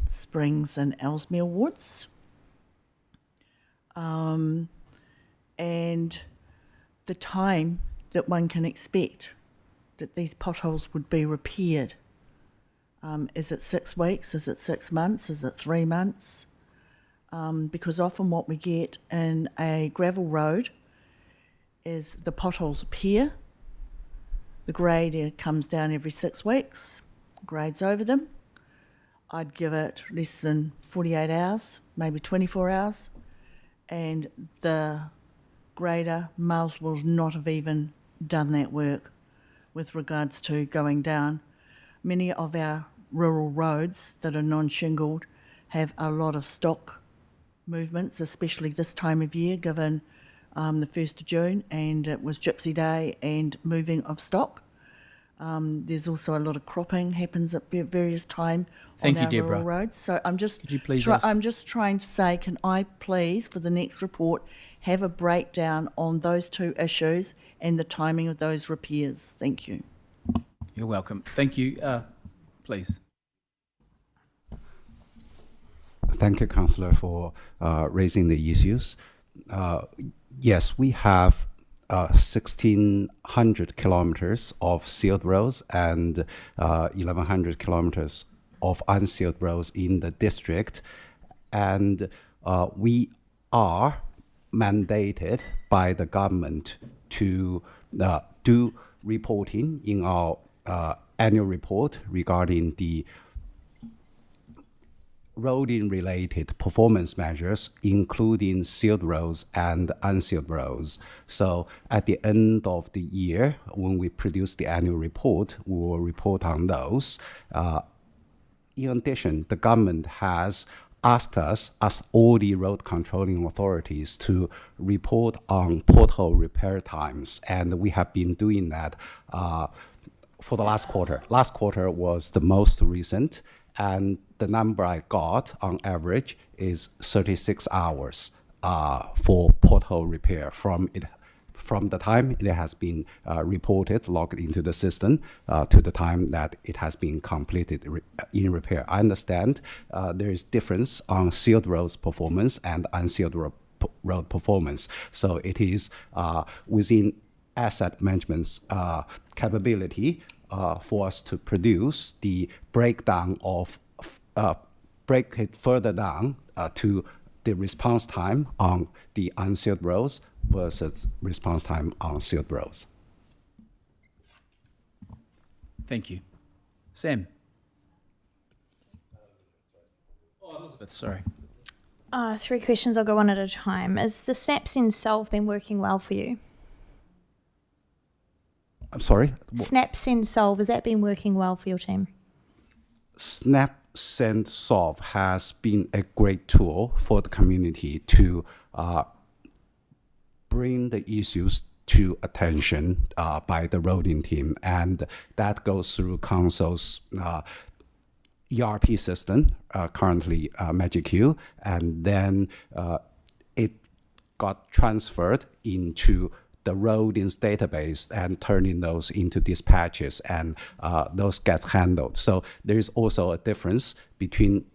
Springs and Ellesmere wards. And the time that one can expect that these potholes would be repaired. Is it 6 weeks? Is it 6 months? Is it 3 months? Because often what we get in a gravel road is the potholes appear, the grade comes down every 6 weeks, grades over them. I'd give it less than 48 hours, maybe 24 hours, and the grader may as well not have even done that work with regards to going down. Many of our rural roads that are non-shingled have a lot of stock movements, especially this time of year, given the 1st of June, and it was Gypsy Day and moving of stock. There's also a lot of cropping happens at various times on our rural roads. So I'm just I'm just trying to say, can I please, for the next report, have a breakdown on those two issues and the timing of those repairs? Thank you. You're welcome. Thank you. Please. Thank you, Councillor, for raising the issues. Yes, we have 1,600 kilometers of sealed roads and 1,100 kilometers of unsealed roads in the district. And we are mandated by the government to do reporting in our annual report regarding the roading-related performance measures, including sealed roads and unsealed roads. So at the end of the year, when we produce the annual report, we will report on those. In addition, the government has asked all the road controlling authorities to report on pothole repair times, and we have been doing that for the last quarter. Last quarter was the most recent, and the number I got on average is 36 hours for pothole repair from the time it has been reported, logged into the system, to the time that it has been completed in repair. I understand there is difference on sealed roads performance and unsealed road performance. So it is within asset management's capability for us to produce the breakdown of, break it further down to the response time on the unsealed roads versus response time on sealed roads. Thank you. Sam. Elizabeth, sorry. 3 questions, I'll go one at a time. Has the SnapSend Solve been working well for you? I'm sorry? SnapSend Solve, has that been working well for your team? SnapSend Solve has been a great tool for the community to bring the issues to attention by the roading team, and that goes through Council's ERP system, currently MagicQ, and then it got transferred into the roadings database and turning those into dispatches, and those gets handled. So there is also a difference between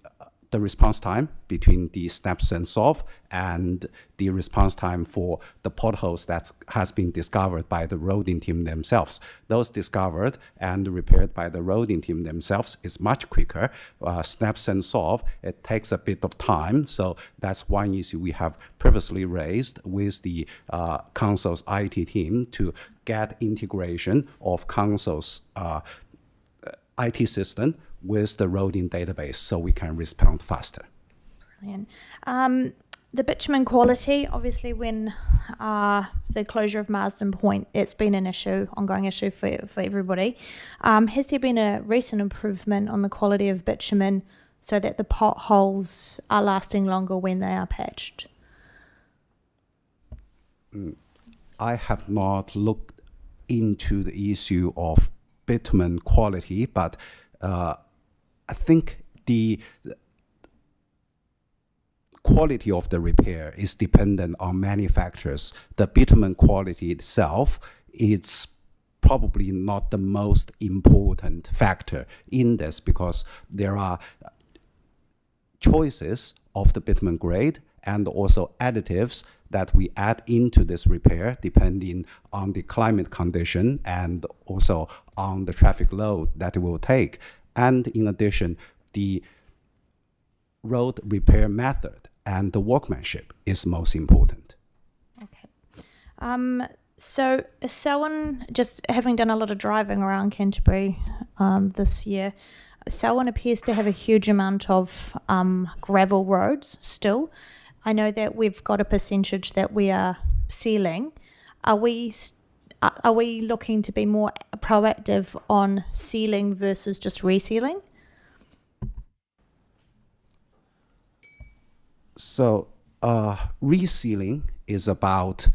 the response time between the SnapSend Solve and the response time for the potholes that has been discovered by the roading team themselves. Those discovered and repaired by the roading team themselves is much quicker. SnapSend Solve, it takes a bit of time. So that's one issue we have previously raised with the Council's IT team to get integration of Council's IT system with the roading database so we can respond faster. Brilliant. The bitumen quality, obviously when the closure of Marsden Point, it's been an issue, ongoing issue for everybody. Has there been a recent improvement on the quality of bitumen so that the potholes are lasting longer when they are patched? I have not looked into the issue of bitumen quality, but I think the quality of the repair is dependent on many factors. The bitumen quality itself is probably not the most important factor in this, because there are choices of the bitumen grade and also additives that we add into this repair depending on the climate condition and also on the traffic load that it will take. And in addition, the road repair method and the workmanship is most important. Okay. So is Selwyn, just having done a lot of driving around Canterbury this year, Selwyn appears to have a huge amount of gravel roads still. I know that we've got a percentage that we are sealing. Are we looking to be more proactive on sealing versus just resealing? So resealing is about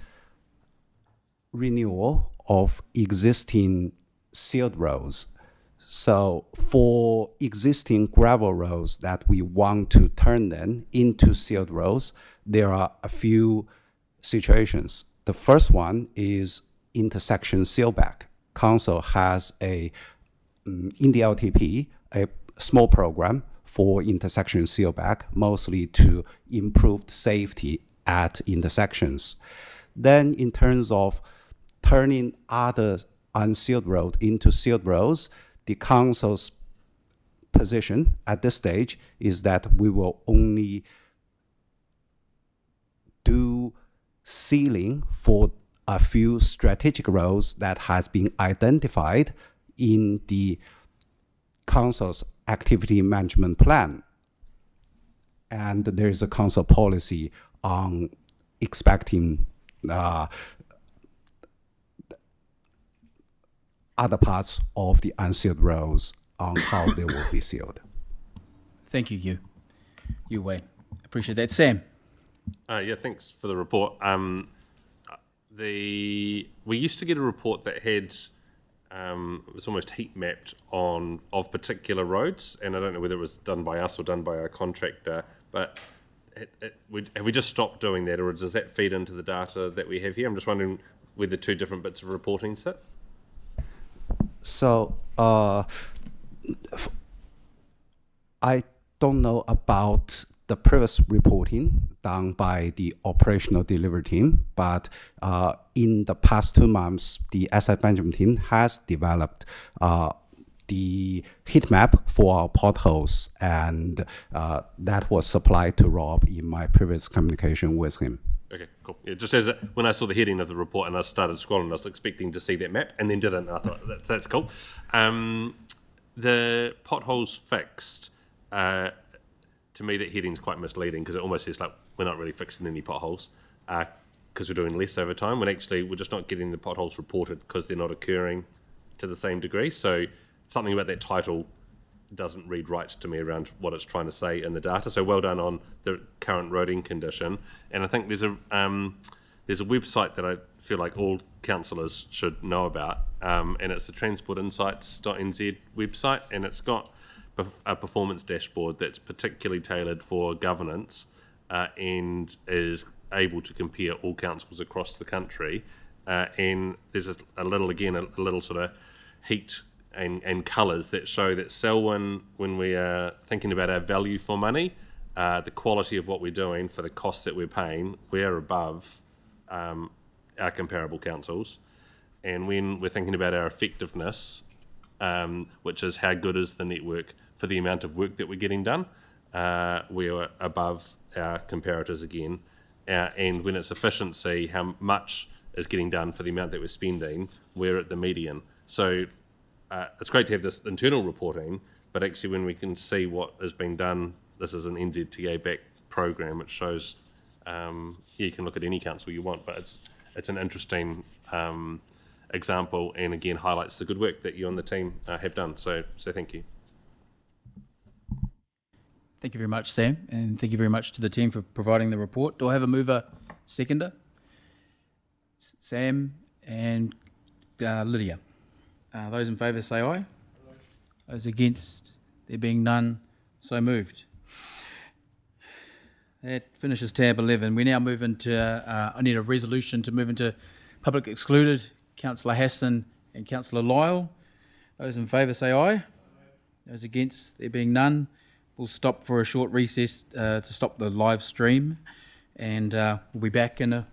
renewal of existing sealed roads. So for existing gravel roads that we want to turn them into sealed roads, there are a few situations. The first one is intersection sealback. Council has in the LTP, a small program for intersection sealback, mostly to improve safety at intersections. Then in terms of turning other unsealed roads into sealed roads, the Council's position at this stage is that we will only do sealing for a few strategic roads that has been identified in the Council's activity management plan. And there is a Council policy on expecting other parts of the unsealed roads on how they will be sealed. Thank you, Yu. your way. Appreciate that. Sam? Yeah, thanks for the report. We used to get a report that had it was almost heat mapped of particular roads, and I don't know whether it was done by us or done by our contractor, but have we just stopped doing that, or does that feed into the data that we have here? I'm just wondering where the two different bits of reporting sit. So I don't know about the previous reporting done by the operational delivery team, but in the past 2 months, the asset management team has developed the heat map for our potholes, and that was supplied to Rob in my previous communication with him. Okay, cool. Yeah, just as when I saw the heading of the report and I started scrolling, I was expecting to see that map and then didn't. I thought that's cool. The potholes fixed. To me, that heading's quite misleading because it almost says like we're not really fixing any potholes because we're doing less over time. When actually we're just not getting the potholes reported because they're not occurring to the same degree. So something about that title doesn't read right to me around what it's trying to say in the data. So well done on the current roading condition. And I think there's a website that I feel like all councillors should know about, and it's the transportinsights.nz website, and it's got a performance dashboard that's particularly tailored for governance and is able to compare all councils across the country. And there's a little sort of heat and colours that show that Selwyn, when we are thinking about our value for money, the quality of what we're doing for the cost that we're paying, we're above our comparable councils. And when we're thinking about our effectiveness, which is how good is the network for the amount of work that we're getting done, we are above our comparators again. And when it's efficiency, how much is getting done for the amount that we're spending, we're at the median. So it's great to have this internal reporting, but actually when we can see what has been done, this is an NZTA-backed program, which shows, you can look at any council you want, but it's an interesting example, and again highlights the good work that you and the team have done. So thank you. Thank you very much, Sam, and thank you very much to the team for providing the report. Do I have a mover, seconder? Sam and Lydia. Those in favour say aye. Those against, there being none, so moved. That finishes tab 11. We now move into, I need a resolution to move into public excluded. Councillor Hassan and Councillor Lyle. Those in favour say aye. Those against, there being none. We'll stop for a short recess to stop the live stream, and we'll be back in a